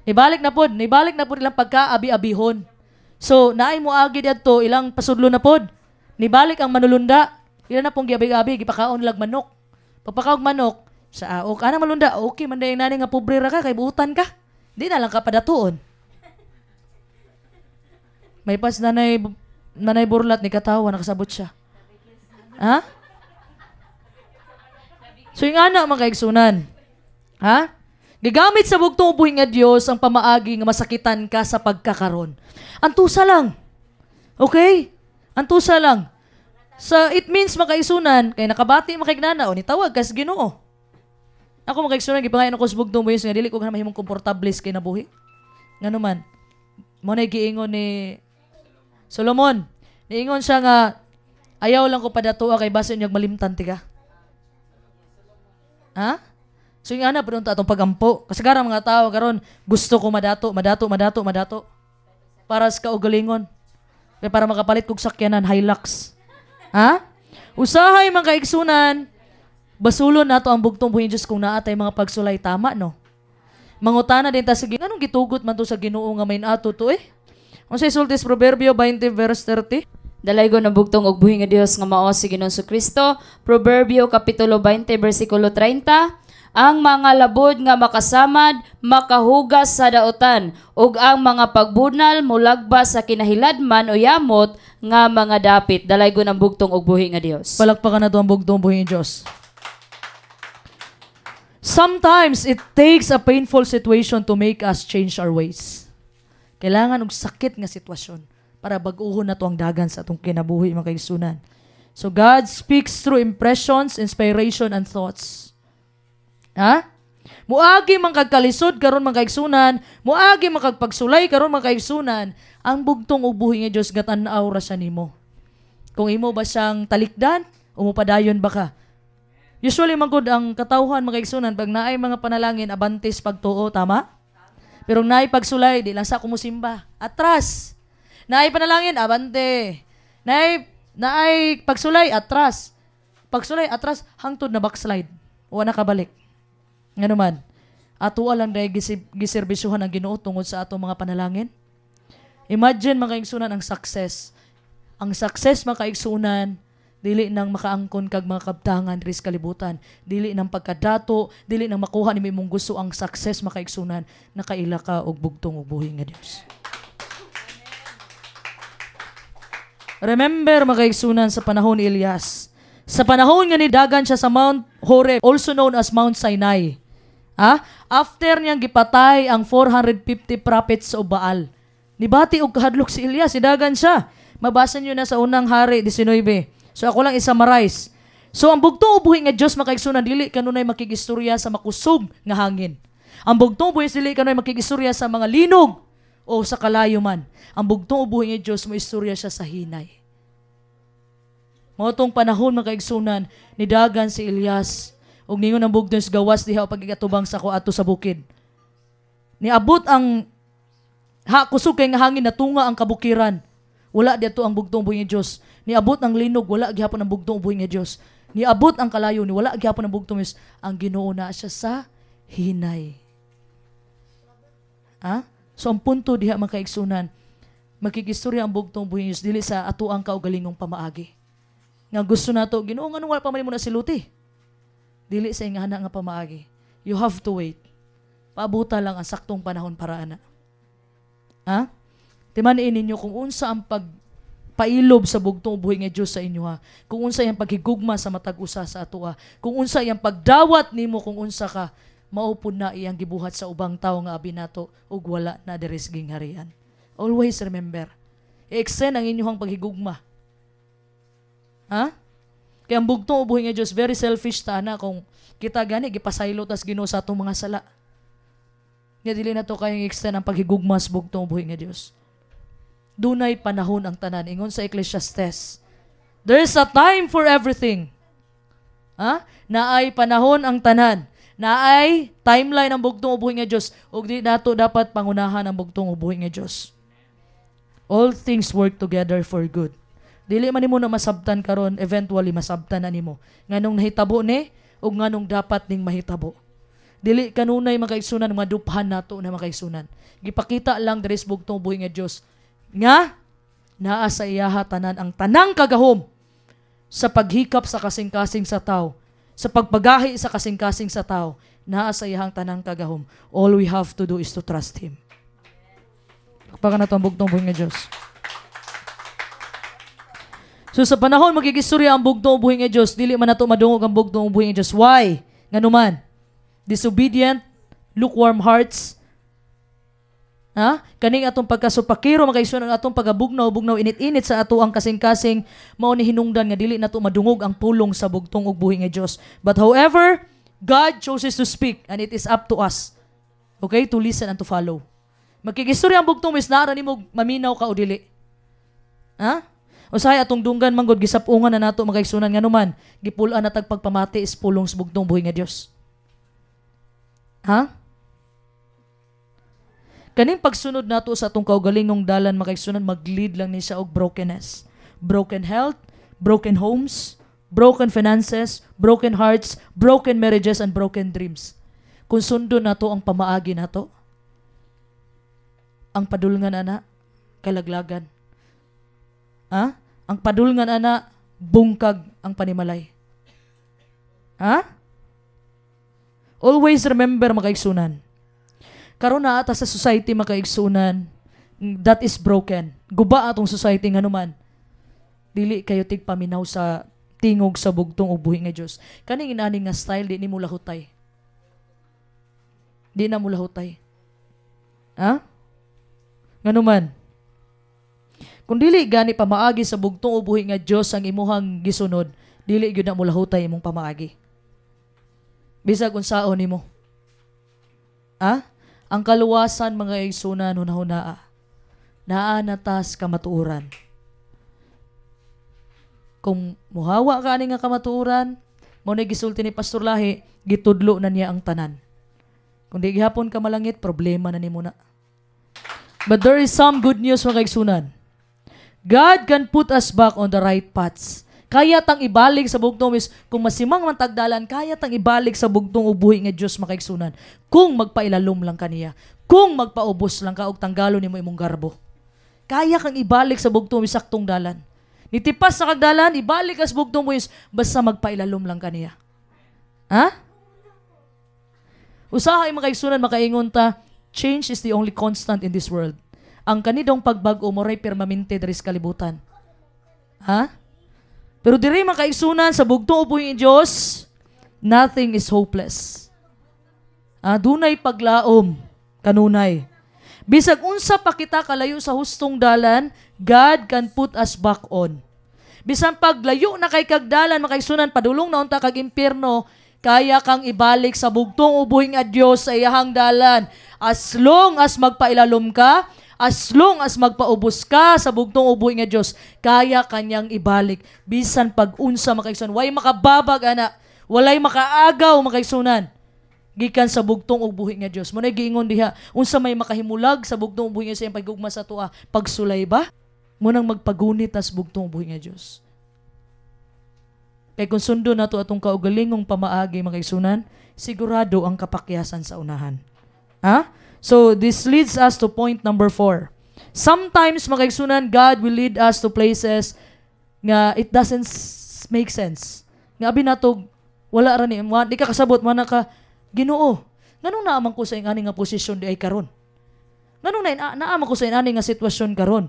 Nibalik na pod ilang pagka-abi-abihon. So, naay mo agi dito, ilang pasudlo na pod. Nibalik ang manulunda, ilan na pong giabig-abi, gipakaon lag manok. Pagpakaog manok, sa aok, anang malunda, okay, manday nani nga pobre ra ka, kay buutan ka. Di na lang ka padatuon. May pas nanay burlat ni katawa, nakasabot siya. Ha? So, yung anak mga kaigsunan. Ha? Gigamit sa bugtong ubuhi nga Dios ang pamaagi nga masakitan ka sa pagkakaron. Antusa lang. Okay? Antusa lang. It means makaisunan, kay nakabati makignana, o nitawag kas Ginoo. Ako makaisunan, gipangayon ako sa bugtong ubuhi nga dili ko na mahimong komportable sa kinabuhi. Ngano man, mo na giingon ni Solomon. Niingon siya nga, ayaw lang ko padatua kay baso niyag malimtan tiga. Ha? So yung ana padung atong pagampo. Kasagaran mga tao karon gusto ko madato. Para sa kaugalingon. Kaya para makapalit kog sakyanan Hilux. Ha? Usahay mga kaigsunan, basulon nato ang bugtong buhi Dios kung naatay mga pagsulay tama no. Mangutana din ta sige anong gitugot man to sa Ginoo nga main ato to eh. Unsay sultis Proverbio 20 verse 30? Dalaygo na bugtong og buhi nga Dios nga mao si Ginoong Kristo. Proverbio kapitulo 20 bersikulo 30. Ang mga labod nga makasamad, makahugas sa daotan, ug ang mga pagbunal mulagba sa kinahiladman o yamot nga mga dapit. Dalaygo ng bugtong og buhi nga Dios. Palakpakan na to ang bugtong buhi nga Dios. Sometimes it takes a painful situation to make us change our ways. Kailangan og sakit nga sitwasyon para bag-uhon na to ang dagan sa atong kinabuhi mga kaigsunan. So God speaks through impressions, inspiration, and thoughts. Ha? Muagi man kagkalisod karon mga kaigsunan, muagi man kagpagsulay karon mga kaigsunan, ang bugtong ug buhi nga Dios gatan-aw ra siya nimo. Kung imo ba siyang talikdan, umupadayon ba ka? Usually magud ang katawhan mga igsunan pag naay mga panalangin abantes pagtuo, tama? Pero naay pagsulay di lang sa kumusimba. Atras. Naay panalangin abante. Naay pagsulay atras. Pagsulay atras hangtod na backslide. Wa na kabalik. Ngano man? Ato lang dahil giserbisyuhan ang Ginoo tungod sa atong mga panalangin. Imagine mga igsunan ang success. Ang success mga igsunan dili nang makaangkon kag mga kabtangan diri sa kalibutan, dili nang pagkadato, dili nang makuha ni imong gusto ang success makaigsunan, nakaila ka og bugtong ug buhi nga Dios. Remember makaigsunan sa panahon ni Elias. Sa panahon nga nidagan siya sa Mount Horeb, also known as Mount Sinai. After niyang gipatay ang 450 prophets o Baal, nibati og kahadlok si Elias, nidagan siya. Mabasa niyo na sa unang hari 19. So ako lang i-summarize. So ang bugtong ubuhi nga Dios makaigsunan dili kanunay makigistorya sa makusog nga hangin. Ang bugtong ubuhi dili kanunay makigistorya sa mga linog o sa kalayo man. Ang bugtong ubuhi nga Dios mo istorya siya sa hinay. Mao tong panahon makaigsunan nidagan si Elias ug ningon ang bugtong gawas diha pagkatubang sa ato sa bukid. Niabot ang kusog kay nga hangin natunga ang kabukiran. Wala dito ang bugtong ubuhi nga Dios. Niabot ang linog, wala gihapon ang bugtong ubuhi nga Dios. Niabot ang kalayo, ni wala gihapon ang bugtong Dios. Ang Ginoo na siya sa hinay. So ang punto diha makaigsunan, makigistorya ang bugtong ubuhi nga Dios dili sa ato ang kaugalingong pamaagi. Nga gusto nato, Ginoo nganong wala pa man mo na siluti. Dili sa ingana nga pamaagi. You have to wait. Paabuta lang ang saktong panahon para ana. Timanin ninyo kung unsa ang pailob sa bugtong ubuhi nga Dios sa inyo kung unsa yang paghigugma sa matag usa sa ato kung unsa yang pagdawat nimo kung unsa ka maupod na iyang gibuhat sa ubang tawo nga abi nato ug wala na diri sa gingharian. Always remember, i-extend ang inyong paghigugma. Kaya ang bugtong ubuhi nga Dios very selfish ta na kung kita gani gipasaylo tas Ginoo sa atong mga sala. Nga dili na to kayang extend ang paghigugma sa bugtong ubuhi nga Dios. Dunay panahon ang tanan. Ingon sa Ecclesiastes, there is a time for everything. Naay panahon ang tanan. Naay timeline ang bugtong ubuhi nga Dios. Ug di nato dapat pangunahan ang bugtong ubuhi nga Dios. All things work together for good. Dili man nimo na masabtan karon, eventually masabtan na nimo. Nganong nahitabo ni ug nganong dapat ning mahitabo. Dili kanunay makaigsunan maduphan nato na makaigsunan. Gipakita lang diri sa bugtong ubuhi nga Dios nga naa sa iyaha tanan ang tanang kagahom sa paghikap sa kasing-kasing sa tao, sa pagpagahi sa kasing-kasing sa tao, naa sa iyahang tanang kagahom. All we have to do is to trust Him. Kapag na ito ang bugtong buhay nga Diyos. So sa panahon magigistorya ang bugtong buhay nga Diyos, dili man nato madungog ang bugtong buhay nga Diyos. Why? Nganuman, disobedient, lukewarm hearts, kaning atong pagkasupakiro makaigsunan ang atong pagabugnaw init-init sa ato ang kasing-kasing mao ni hinungdan nga dili nato madungog ang pulong sa bugtong ug buhi nga Dios. But however, God chooses to speak and it is up to us, okay, to listen and to follow. Magkigistorya ang bugtong mis naara nimo maminaw ka o dili. Usahay atong dunggan manggod gisapungan na nato makaigsunan nganuman gipulan na tagpagpamati is pulong sa bugtong buhi nga Dios. Kaning pagsunod nato sa atong kaugalingong dalan makaigsunan mag-lead lang ni siya og brokenness. Broken health, broken homes, broken finances, broken hearts, broken marriages, and broken dreams. Kung sundo nato ang pamaagi nato, ang padulngan ana, kalaglagan. Ang padulngan ana, bungkag ang panimalay. Always remember makaigsunan. Karon na ata sa society makaigsunan that is broken. Guba atong society nganuman. Dili kayo tigpaminaw sa tingog sa bugtong ug buhi nga Dios. Kaning inani nga style di nimo lahutay. Di na mo lahutay. Nganuman. Kung dili gani pamaagi sa bugtong ug buhi nga Dios ang imuhang gisunod, dili gyud na mo lahutay imong pamaagi. Bisag unsaon nimo. Ang kaluwasan mga igsunan hunahunaa. Naa natas kamatuuran. Kung muhawa ka ani nga kamatuuran, Mao na gisulti ni Pastor Lahi, gitudlo na niya ang tanan. Kung di gihapon ka malangit, problema na nimo na. But there is some good news mga kaigsunan. God can put us back on the right paths. Kaya tang ibalik sa bugtong is, kung masimang man tagdalan, kaya tang ibalik sa bugtong ubuhi nga Diyos mga kaigsunan. Kung magpailalom lang kaniya. Kung magpaubos lang ka og tanggalo nimo imong garbo. Kaya kang ibalik sa bugtong saktong dalan. Nitipas sa kagdalan, ibalik ka sa bugtong mo is, basta magpailalom lang kaniya. Ha? Usahay mga kaigsunan, makaingon ta, change is the only constant in this world. Ang kanidong pagbago moray permanente diri sa kalibutan. Ha? Pero diri mga kaigsunan sa bugtong ubuhi ni Dios, nothing is hopeless. Dunay paglaom kanunay. Bisag unsa pa kita kalayo sa hustong dalan, God can put us back on. Bisan paglayo na kay kagdalan mga kaigsunan, padulong na unta kag impyerno, kaya kang ibalik sa bugtong ubuhi nga Dios sa iyahang dalan. As long as magpailalom ka, as long as magpaubos ka sa bugtong ubuhi nga Dios, kaya kanyang ibalik. Bisan pag-unsa mga kaigsunan, way makababag ana, walay makaagaw mga kaigsunan. Gikan sa bugtong ubuhi nga Dios. Mo na giingon diha, unsa may makahimulag sa bugtong ubuhi nga sa iyang pagugma sa tuwa, pagsulay ba? Mo nang magpagunit as bugtong ubuhi nga Dios. Kay kung sundo nato atong kaugalingong pamaagi mga kaigsunan, sigurado ang kapakyasan sa unahan. Ha? So, this leads us to point number 4. Sometimes, mga kaigsunan, God will lead us to places nga it doesn't make sense. Nga abi nato, wala ra ni, di ka kasabot, mana ka, Ginoo, nganong naaman ko sa ingani nga posisyon di ay karon? Nganong naaman ko sa ingani nga sitwasyon karon?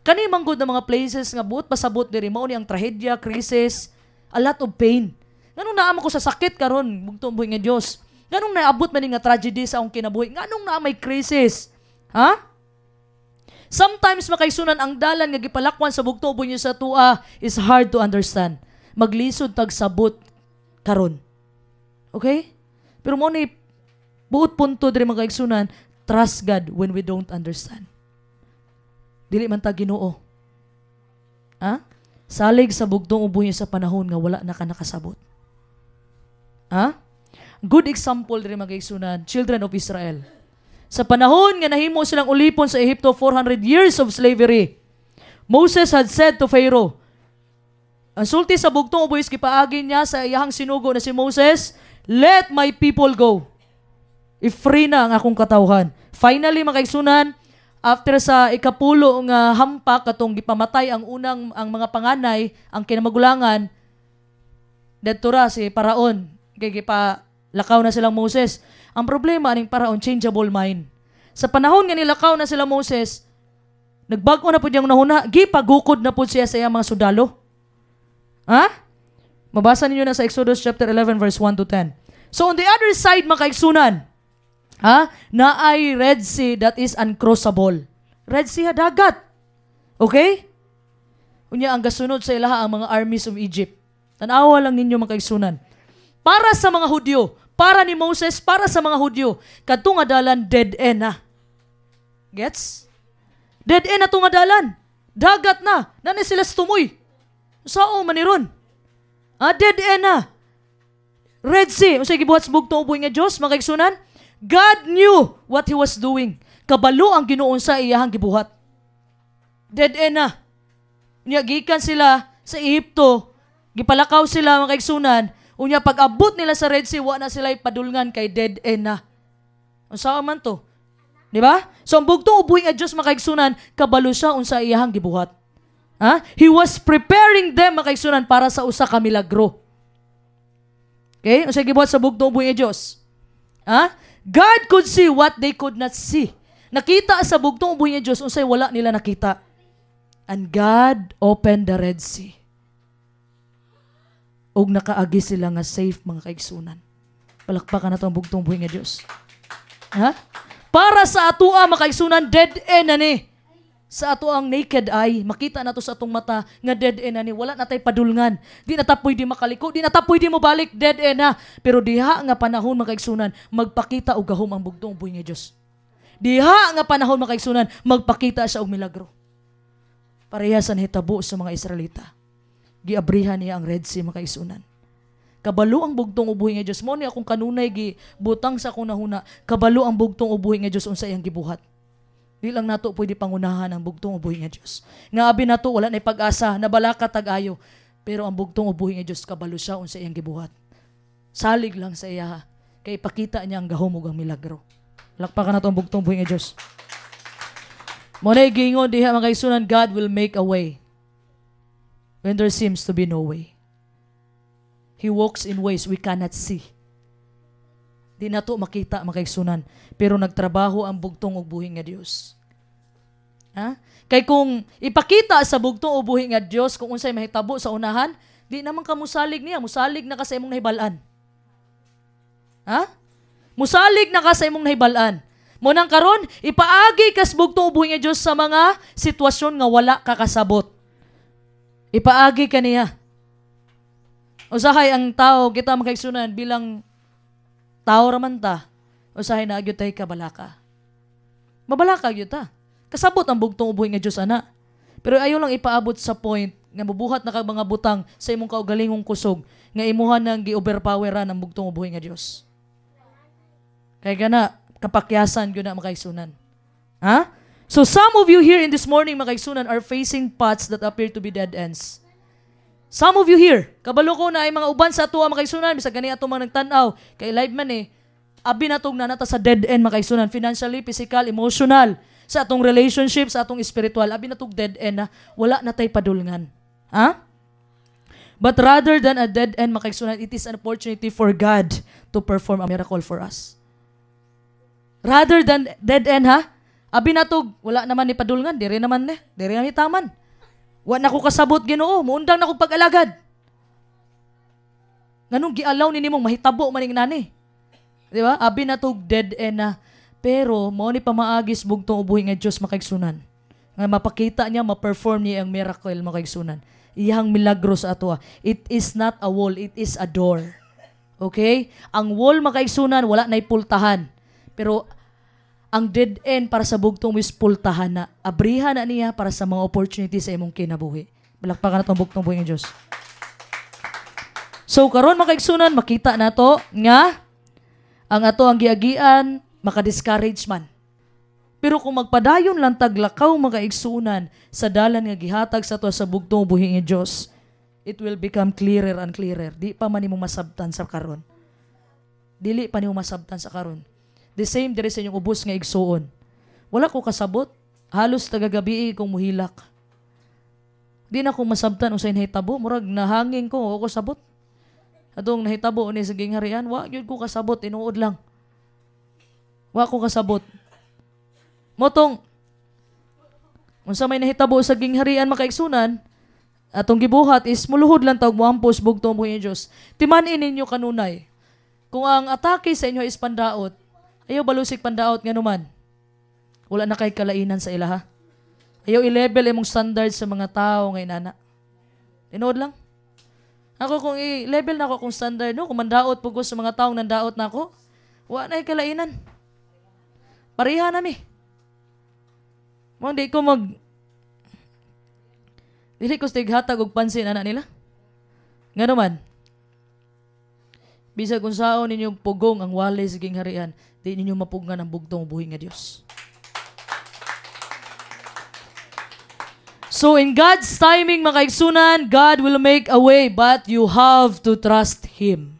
Kani manggod na mga places nga buot pasabot diri mao ni ang trahedya, crisis, a lot of pain. Nganong naaman ko sa sakit karon, bugtong buhi nga Dios? Nganong naabot man ni nga tragedy sa akong kinabuhi? Nganong naa may crisis? Ha? Sometimes makaisunan ang dalan nga gipalakwan sa bugtong buhi sa tua is hard to understand. Maglisod tag sabot karon. Okay? Pero mo ni buot punto diri mga kaigsunan, trust God when we don't understand. Dili man ta Ginoo. Ha? Salig sa bugtong ubuhi sa panahon nga wala na ka nakasabot. Ha? Good example diri mga kaigsunan, children of Israel. Sa panahon nga nahimo silang ulipon sa Ehipto, 400 years of slavery. Moses had said to Pharaoh, ang sulti sa bugtong ubuhi gipaagi niya sa iyahang sinugo na si Moses, let my people go. I-free na ang akong katawhan. Finally, mga kaigsunan, after sa ikapulo nga hampak katong gipamatay ang mga panganay, ang kinamagulangan, dadto ra si Paraon, kay gipalakaw na silang Moses. Ang problema aning Paraon, changeable mind. Sa panahon nga nilakaw na sila Moses, nagbago na pud yang nahuna, gipagukod na pud siya sa iyang mga sundalo. Ha? Mabasa ninyo na sa Exodus chapter 11 verse 1 to 10. So on the other side, mga kaigsunan, na ay Red Sea that is uncrossable. Red Sea, dagat. Okay? Unya ang gasunod sa ilaha ang mga armies of Egypt. Tanawa lang ninyo mga kaigsunan. Para sa mga Hudyo, para ni Moses, para sa mga Hudyo, kadto nga dalan dead end na. Gets? Dead end na to nga dalan. Dagat na. Nani sila sa tumoy. Sao man ni ron? Dead end na. Red Sea. Unsay gibuhat sa bugtong ubuhi nga Dios, mga kaigsunan? God knew what He was doing. Kabalo ang Ginoo sa iyahang gibuhat. Dead end na. Unya gikan sila sa Ehipto, gipalakaw sila mga kaigsunan. Unya pag-abot nila sa Red Sea, wa na sila ipadulngan kay dead end na. Unsa man to? Di ba? So ang bugtong ubuhi nga Dios, mga kaigsunan, kabalo siya unsa iyahang gibuhat. He was preparing them, mga kaigsunan, para sa usa ka milagro. Okay? Unsay gibuhat sa bugtong ubuhi nga Dios? God could see what they could not see. Nakita sa bugtong ubuhi nga Dios unsay wala nila nakita. And God opened the Red Sea. Og nakaagi sila nga safe, mga kaigsunan. Palakpakan nato ang bugtong ubuhi nga Dios. Para sa atoa, mga kaigsunan, dead end na ni. Sa ato ang naked eye, makita nato sa atong mata nga dead end na ni, wala na tay padulngan. Di na ta pwede makaliko, di na ta pwede mo balik, dead end na. Pero diha nga panahon, mga kaigsunan, magpakita og gahom ang bugtong ubuhi nga Dios. Diha nga panahon, mga kaigsunan, magpakita siya og milagro. Pareha sa nahitabo sa mga Israelita. Giabrihan niya ang Red Sea, mga kaigsunan. Kabalo ang bugtong ubuhi nga Dios. Mo ni akong kanunay gibutang sa akong nahuna. Kabalo ang bugtong ubuhi nga Dios unsa iyang gibuhat. Di lang nato pwede pangunahan ang bugtong ubuhi nga Dios. Nga abi nato wala nay pag-asa, nabalaka tag-ayo. Pero ang bugtong ubuhi nga Dios kabalo siya unsa iyang gibuhat. Salig lang sa iya. Kay ipakita niya ang gahom ug ang milagro. Lakpakan nato ang bugtong ubuhi nga Dios. Mo nay gingon diha mga kaigsunan, God will make a way when there seems to be no way. He walks in ways we cannot see. Di na to makita makaigsunan. Pero nagtrabaho ang bugtong ug buhi nga Dios. Ha? Kay kung ipakita sa bugtong ug buhi nga Dios kung unsay mahitabo sa unahan, di naman ka musalig niya. Musalig na ka sa imong nahibalaan. Ha? Musalig na ka sa imong nahibalaan. Munang karon, ipaagi kas bugtong ug buhi nga Dios sa mga sitwasyon nga wala ka kasabot. Ipaagi ka niya. Usahay ang tao, kita makaigsunan bilang tao raman ta, usahay na agyot tay kabalaka. Mabalaka agyot ta. Kasabot ang bugtong ubuhi nga Dios ana. Pero ayaw lang ipaabot sa point nga mabuhat na kag mga butang sa imong kaugalingong kusog nga imuhan nang gi-overpoweran ang bugtong ubuhi nga Dios. Kay kana kapakyasan gyud na makaigsunan. Ha? So some of you here in this morning makaigsunan are facing paths that appear to be dead ends. Some of you here, kabalo ko na ay mga uban sa ato makaigsunan, bisag gani ato mga nagtan-aw, kay live man abi natog na nata sa dead end makaigsunan, financially, physical, emotional, sa atong relationship, sa atong spiritual, abi natog dead end na wala na tay padulngan. Ha? But rather than a dead end makaigsunan, it is an opportunity for God to perform a miracle for us. Rather than dead end, ha? Abi natog wala naman ni padulngan, diri naman diri na hitaman. Wa na ko kasabot Ginoo, muundang na ko pag-alagad. Nganong gialaw ni nimong mahitabo maning nani. Di ba? Abi na tog dead end na. Pero mao ni pamaagis bugtong ubuhi nga Dios makaigsunan. Nga mapakita niya, ma-perform niya ang miracle makaigsunan. Iyang milagro sa ato. It is not a wall, it is a door. Okay? Ang wall makaigsunan wala nay pultahan. Pero ang dead end para sa bugtong is pultahan na. Abrihan na niya para sa mga opportunity sa imong kinabuhi. Balakpakan na itong bugtong buhi ng Diyos. So, karon makaigsunan, makita na to nga ang ato ang giagian, makadiscourage man. Pero kung magpadayon lang taglakaw makaigsunan sa dalan nga gihatag sa to sa bugtong buhi ng Diyos, it will become clearer and clearer. Di pa man imong masabtan sa karon. Dili pa nimo masabtan sa karon. The same dire sa inyong ubos nga igsuon. Wala ko kasabot. Halos tagagabi kong muhilak. Di na ko masabtan unsay nahitabo. Murag nahangin ko o ko sabot. Atong nahitabo ni sa gingharian, wa gyud ko kasabot, tinuod lang. Wa ko kasabot. Motong unsa may nahitabo sa gingharian makaigsunan, atong gibuhat is muluhod lang tawag moampos bugtong buhi ni Dios. Timan-in ninyo kanunay. Kung ang atake sa inyo is pandaot, ayaw balusik pandaot nga naman. Wala na kay kalainan sa ila ha. Ayaw i-level imong standard sa mga tao ngay nana. Tinood lang. Ako kung i-level na ako kung standard no, kung mandaot po ko sa mga taong nandaot na ako, wala na kalainan. Pareha nami. Mo di ko dili ko stighatag og pansin ana nila. Nga naman. Bisag kung saon ninyong pugong ang walay sa gingharian, di ninyo mapugngan ang bugtong buhi nga Dios. So in God's timing, makaigsunan, God will make a way, but you have to trust Him.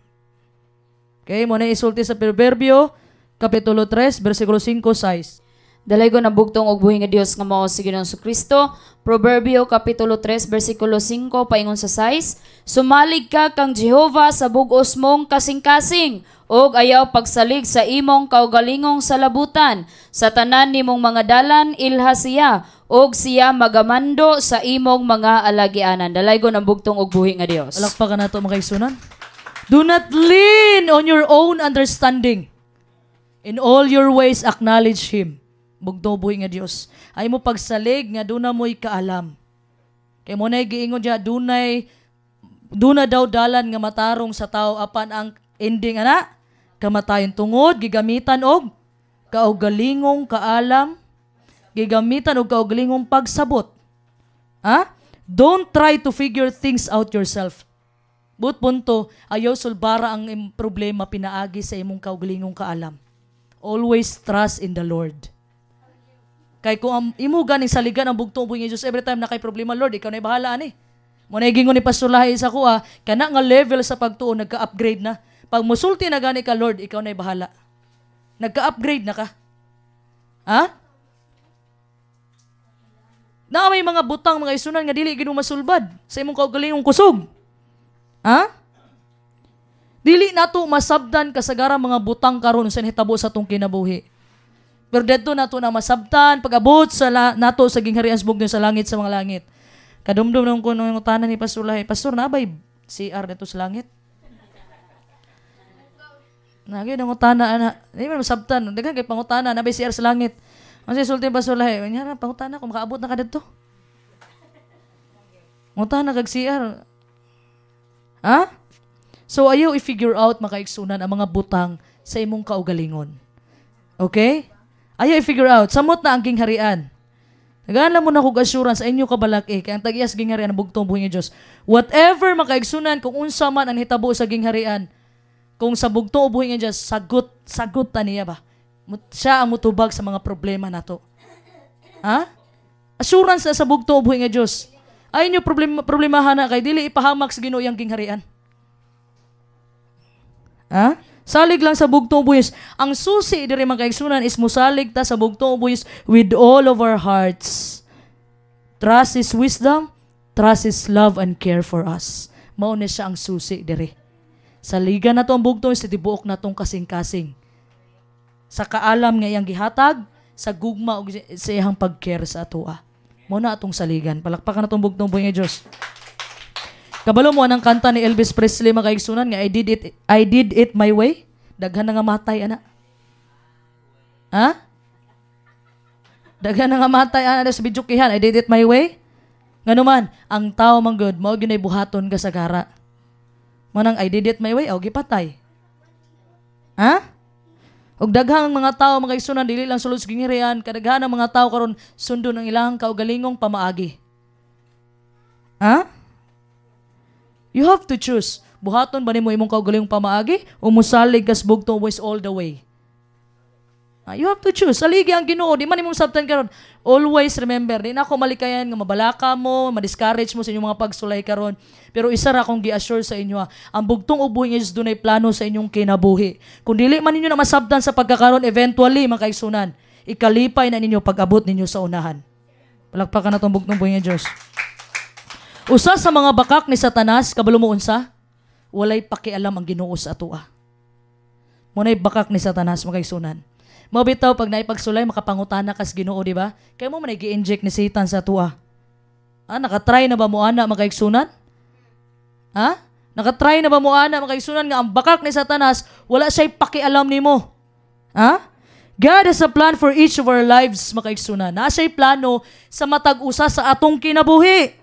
Okay, mo na isulti sa Proverbio, Kapitulo 3, versikulo 5-6. Dalay ko na bugtong og buhi nga Dios nga mao si Ginoong Kristo. Proverbio Kapitulo 3 versikulo 5 paingon sa 6. Sumalig ka kang Jehova sa bug-os mong kasing-kasing og ayaw pagsalig sa imong kaugalingong salabutan. Sa tanan nimong mga dalan ilha siya og siya magamando sa imong mga alagianan. Dalay ko na bugtong og buhi nga Dios. Alakpakan nato makaigsunan. Do not lean on your own understanding. In all your ways acknowledge Him. Bugtong buhi nga Dios. Ay mo pagsalig nga duna mo'y kaalam. Kay mo na'y giingon diya, duna daw dalan nga matarong sa tao apan ang ending ana, kamatayon tungod, gigamitan og kaugalingong kaalam, gigamitan og kaugalingong pagsabot. Ha? Don't try to figure things out yourself. But punto, ayaw sulbara ang problema pinaagi sa imong kaugalingong kaalam. Always trust in the Lord. Kay kung imo ganing saligan ang bugtong buhi nga Dios every time na kay problema, Lord, ikaw na bahala ani. Mo na gingon ni Pastor Lahi sa kuha, kana nga level sa pagtuo nagka-upgrade na. Pag musulti na gani ka, Lord, ikaw na bahala. Nagka-upgrade na ka. Ha? Na may mga butang, mga isunan nga dili gid mo masulbad sa imong kaugalingong kusog. Ha? Dili nato masabdan kasagaran mga butang karon sa nahitabo sa tong kinabuhi. Pero dito nato na masabtan pag-abot sa nato sa gingharian sa bugnaw sa langit sa mga langit. Kadumdum nung kuno yung tanan ni Pastor Lahi, Pastor, nabay CR dito sa langit? Nagay nang utana ana, di man masabtan, daghan kay pangutana nabay CR sa langit. Ang sulti Pastor Lahi, nya pangutana kung makaabot na ka dito. Ngutana kag CR. Ha? So ayaw i-figure out makaigsunan ang mga butang sa imong kaugalingon. Okay? Ayaw i-figure out samot na ang gingharian. Nagana mo na kog assurance sa inyo kabalaki kay ang tag-iyas gingharian ang bugtong buhi nga Dios. Whatever makaigsunan kung unsa man ang hitabo sa gingharian, kung sa bugtong buhi nga Dios, sagot ta niya ba? Siya ang mutubag sa mga problema nato. Ha? Assurance na sa bugtong buhi nga Dios. Ay nyo problemahan na kay dili ipahamak sa Ginoo yang gingharian. Ha? Salig lang sa bugtong buhis. Ang susi diri mga kaigsunan is musalig ta sa bugtong buhis with all of our hearts. Trust His wisdom, trust His love and care for us. Mao na siya ang susi diri. Saligan na to ang bugtong sa tibuok na tong kasing-kasing. Sa kaalam nga iyang gihatag, sa gugma ug sa iyang pag-care sa atoa. Mao na atong saligan. Palakpakan na tong bugtong buhi nga Dios. Kabalo mo anang kanta ni Elvis Presley mga kaigsunan nga I did it my way. Daghan na nga matay ana. Ha? Daghan na nga matay ana sa bidyukihan. I did it my way. Nganuman, ang tao man good mao ginay buhaton ka sa gara. Manang I did it my way, o gipatay. Ha? Og daghang mga tao mga kaigsunan dili lang sulod sa gingharian, kadaghan ang mga tao karon sundon ang ilang kaugalingong pamaagi. Ha? You have to choose. Buhaton ba nimo imong kaugalingong pamaagi o musalig kas bugtong ways all the way? You have to choose. Saligi ang Ginoo, di man imong sabtan karon. Always remember, di na ako malikayan nga mabalaka mo, ma-discourage mo sa inyong mga pagsulay karon. Pero isa ra akong gi-assure sa inyo, ang bugtong ubuhi nga Dios dunay plano sa inyong kinabuhi. Kung dili man ninyo na masabtan sa pagkakaron, eventually makaigsunan, ikalipay na ninyo pag-abot ninyo sa unahan. Palakpakan na tong bugtong ubuhi nga Dios. Usa sa mga bakak ni Satanas, kabalo mo unsa? Walay pakialam ang Ginoo sa atoa. Munay bakak ni Satanas makaigsunan. Mabitaw pag naipagsulay makapangutana kas Ginoo, di ba? Kaya mo man gi-inject ni Satan sa atoa. Nakatry na ba mo ana makaigsunan? Ha? Nakatry na ba mo ana makaigsunan nga ang bakak ni Satanas wala siya'y pakialam nimo? Ha? God has a plan for each of our lives makaigsunan. Na siya'y plano sa matag-usa sa atong kinabuhi.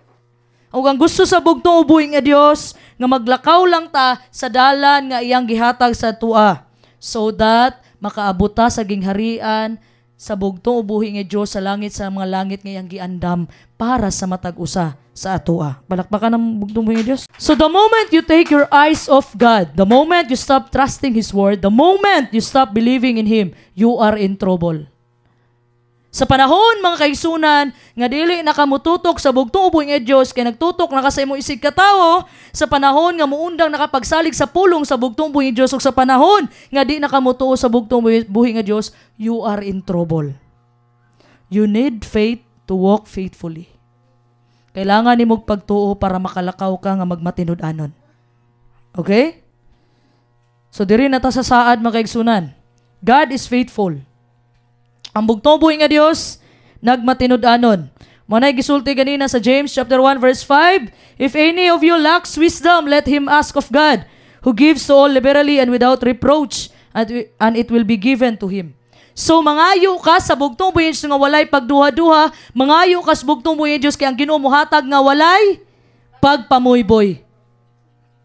O ang gusto sa bugtong ubuhi nga Dios nga maglakaw lang ta sa dalan nga iyang gihatag sa tua so that makaabot ta sa gingharian sa bugtong ubuhi nga Dios sa langit sa mga langit nga iyang giandam para sa matag-usa sa atoa. Palakpakan ng bugtong ubuhi nga Dios. So the moment you take your eyes off God, the moment you stop trusting His word, the moment you stop believing in Him, you are in trouble. Sa panahon mga kaigsunan nga dili nakamututok sa bugtong ubuhi nga Dios kay nagtutok na ka sa imong isig katawo, sa panahon nga muundang nakapagsalig sa pulong sa bugtong ubuhi nga Dios ug sa panahon nga di nakamutuo sa bugtong ubuhi nga Dios, you are in trouble. You need faith to walk faithfully. Kailangan nimo pagtuo para makalakaw ka nga magmatinud-anon. Okay? So diri na ta sa saad mga kaigsunan. God is faithful. Ang bugtong buhi nga Dios nagmatinud-anon. Manay gisulti ganina sa James chapter 1 verse 5, if any of you lacks wisdom, let him ask of God, who gives to all liberally and without reproach, and it will be given to him. So mangayo ka sa bugtong buhi nga walay pagduha-duha, mangayo ka sa bugtong buhi Dios kay ang Ginoo mohatag nga walay pagpamuyboy.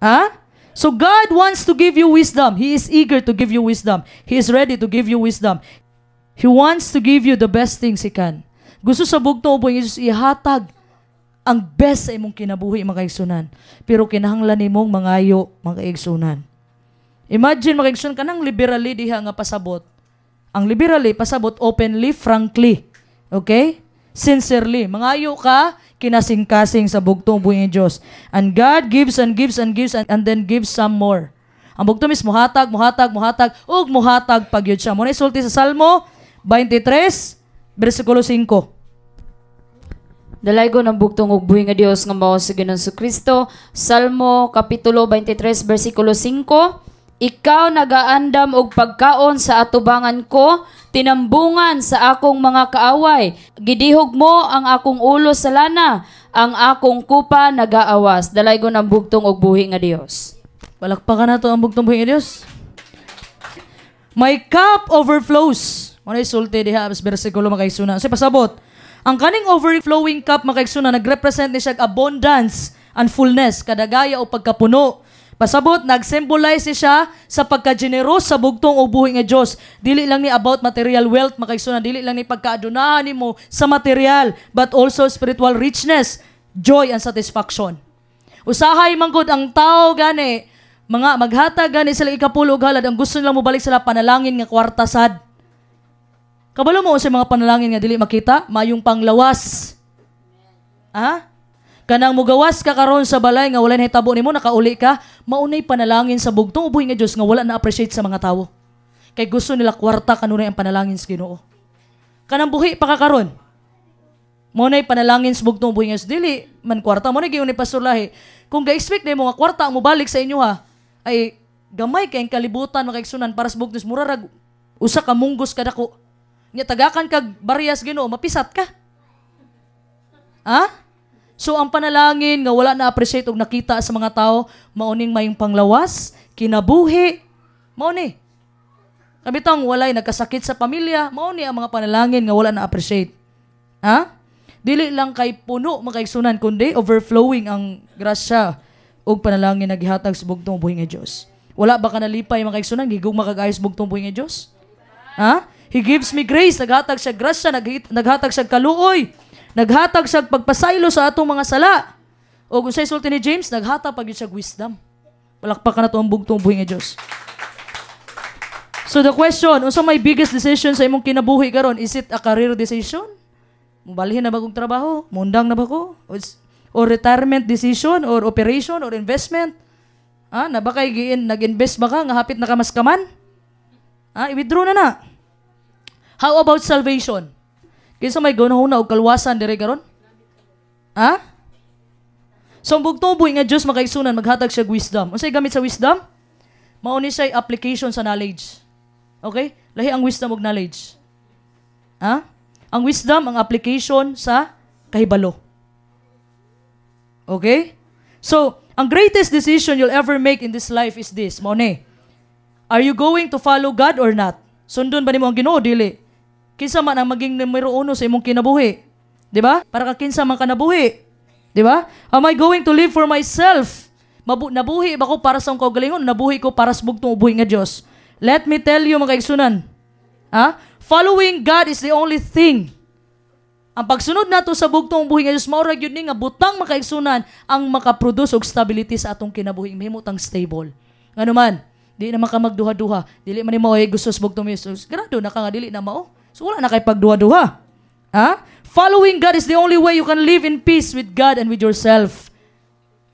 Ha? So God wants to give you wisdom. He is eager to give you wisdom. He is ready to give you wisdom. He wants to give you the best things He can. Gusto sa bugtong ubuhi nga Dios ihatag ang best sa imong kinabuhi mga kaigsunan. Pero kinahanglan nimong mangayo mga kaigsunan. Imagine mga kaigsunan kanang liberally diha nga pasabot. Ang liberally pasabot openly, frankly. Okay? Sincerely. Mangayo ka, kinasing-kasing sa bugtong buhi ng Diyos. And God gives and gives and gives and then gives some more. Ang bugtong is muhatag, ug muhatag pagyud siya. Muna isulti sa Salmo 23, versikulo 5. Dalaygo ng bugtong ug buhi nga Dios nga mao sa Ginoong Kristo. Salmo kapitulo 23 bersikulo 5. Ikaw nagaandam og pagkaon sa atubangan ko, tinambungan sa akong mga kaaway. Gidihog mo ang akong ulo sa lana, ang akong kupa nagaawas. Dalaygo ng bugtong og buhi nga Dios. Palakpakan na to ang bugtong buhi nga Dios. My cup overflows. Muna isulti diha sa bersikulo makaigsunan. Sa pasabot, ang kaning overflowing cup makaigsunan nagrepresent ni siya abundance and fullness, kadagaya o pagkapuno. Pasabot, nag-symbolize siya sa pagka-generous sa bugtong o buhi nga Diyos. Dili lang ni about material wealth, makaigsunan. Dili lang ni pagkaadunahan mo sa material, but also spiritual richness, joy, and satisfaction. Usahay manggod ang tao gani, mga maghatag gani sila ikapulo halad, ang gusto nilang mobalik sila panalangin nga kwarta sad. Kabalo mo sa mga panalangin nga dili makita, mayong panglawas. Ha? Kanang mugawas ka karon sa balay nga wala na hitabo nimo, nakauli ka, maunay panalangin sa bugtong uboy nga Dios nga wala na appreciate sa mga tawo. Kay gusto nila kwarta kanunay ang panalangin sa Ginoo. Kanang buhi pa ka karon. Maunay panalangin sa bugtong uboy nga Dios, dili man kwarta mo na giyon ni Pastor Lahi. Kung ga-expect nimo nga kwarta ang mobalik sa inyo ha, ay gamay kay kalibutan makaigsunan para sa bugtong murarag usa ka munggos kadako. Nya tagakan kag bariyas Ginoo, mapisat ka. Ha? So ang panalangin nga wala na appreciate og nakita sa mga tao, mauning mayong panglawas, kinabuhi, mauni. Kabitang walay nagkasakit sa pamilya, mauni ang mga panalangin nga wala na appreciate. Ha? Dili lang kay puno makaigsunan kundi overflowing ang grasya og panalangin nga gihatag sa bugtong buhi nga Dios. Wala ba ka nalipay makaigsunan gigugma kag ayos bugtong buhi nga Dios? Ha? He gives me grace, naghatag siya grasya, naghatag siya kaluoy. Naghatag siya pagpasaylo sa atong mga sala. O kung sa'y sulti ni James, naghatag pag siya wisdom. Palakpakan na ito ang bugtong buhi nga Diyos. So the question, unsa may biggest decision sa imong kinabuhi karon? Is it a career decision? Mubalhin na ba kong trabaho? Mundang na ba ko? Or retirement decision? Or operation? Or investment? Na ba kay nag-invest ba ka? Nga hapit na kamaskaman? I-withdraw na na. How about salvation? Kinsa may gunahuna og kalwasan dire karon? So ang bugtong buhi nga Dios makaigsunan maghatag siya wisdom. Unsay gamit sa wisdom? Mao ni siya application sa knowledge. Okay? Lahi ang wisdom og knowledge. Ang wisdom ang application sa kahibalo. Okay? So, ang greatest decision you'll ever make in this life is this. Mao ni. Are you going to follow God or not? Sundon ba nimo ang Ginoo dili? Kinsa man ang maging numero 1 sa imong kinabuhi? Di ba? Para ka kinsa man ka nabuhi. Di ba? Am I going to live for myself? Nabuhi ba ko para sa akong kaugalingon? Nabuhi ko para sa bugtong ubuhi nga Dios. Let me tell you mga kaigsunan. Following God is the only thing. Ang pagsunod nato sa bugtong ubuhi nga Dios mao ra gyud ni nga butang mga kaigsunan ang makaproduce og stability sa atong kinabuhi, mahimutang stable. Ngano man, di na ka magduha-duha. Dili man nimo ay gusto sa bugtong Jesus. Grado na ka nga dili na mao. So wala na kay pagduha-duha. Following God is the only way you can live in peace with God and with yourself.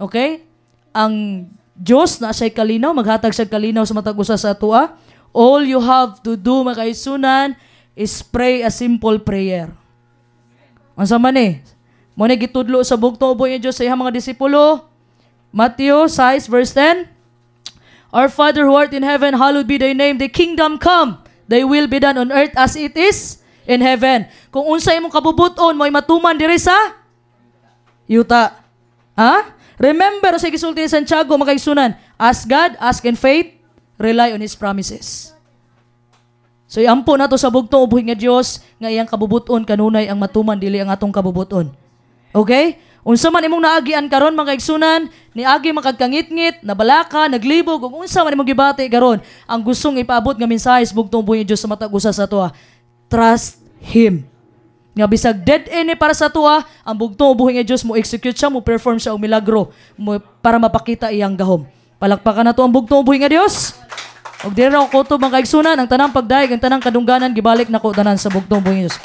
Okay? Ang Diyos na siya'y kalinaw, maghatag siya kalinaw sa matag usa sa atua. All you have to do, mga kaisunan, is pray a simple prayer. Ang sama ni, muna gitudlo sa bugtong uboy ng Diyos sa iyang mga disipulo. Matthew 6 verse 10. Our Father who art in heaven, hallowed be thy name. The kingdom come. Thy will be done on earth as it is in heaven. Kung unsa imong kabubuton mo ay matuman diri sa yuta. Remember sa gisulti ni Santiago makaigsunan, ask God, ask in faith, rely on His promises. So iampo nato sa bugtong ubuhi nga Dios nga iyang kabubuton kanunay ang matuman dili ang atong kabubuton. Okay? Unsa man imong naagian karon mga kaigsunan, niagi makagkangit-ngit, nabalaka, naglibog ug unsa man imong gibati karon, ang gustong ipaabot nga mensahe sa bugtong buhi Dios sa matag usa sa atoa. Trust Him. Nga bisag dead end para sa tuwa, ang bugtong ubuhi nga Dios mo execute siya, mo perform siya og milagro para mapakita iyang gahom. Palakpakan na to ang bugtong ubuhi nga Dios. Og dira ko kutob mga kaigsunan, ang tanang pagdaig, ang tanang kadungganan gibalik nako tanan sa bugtong ubuhi nga Dios.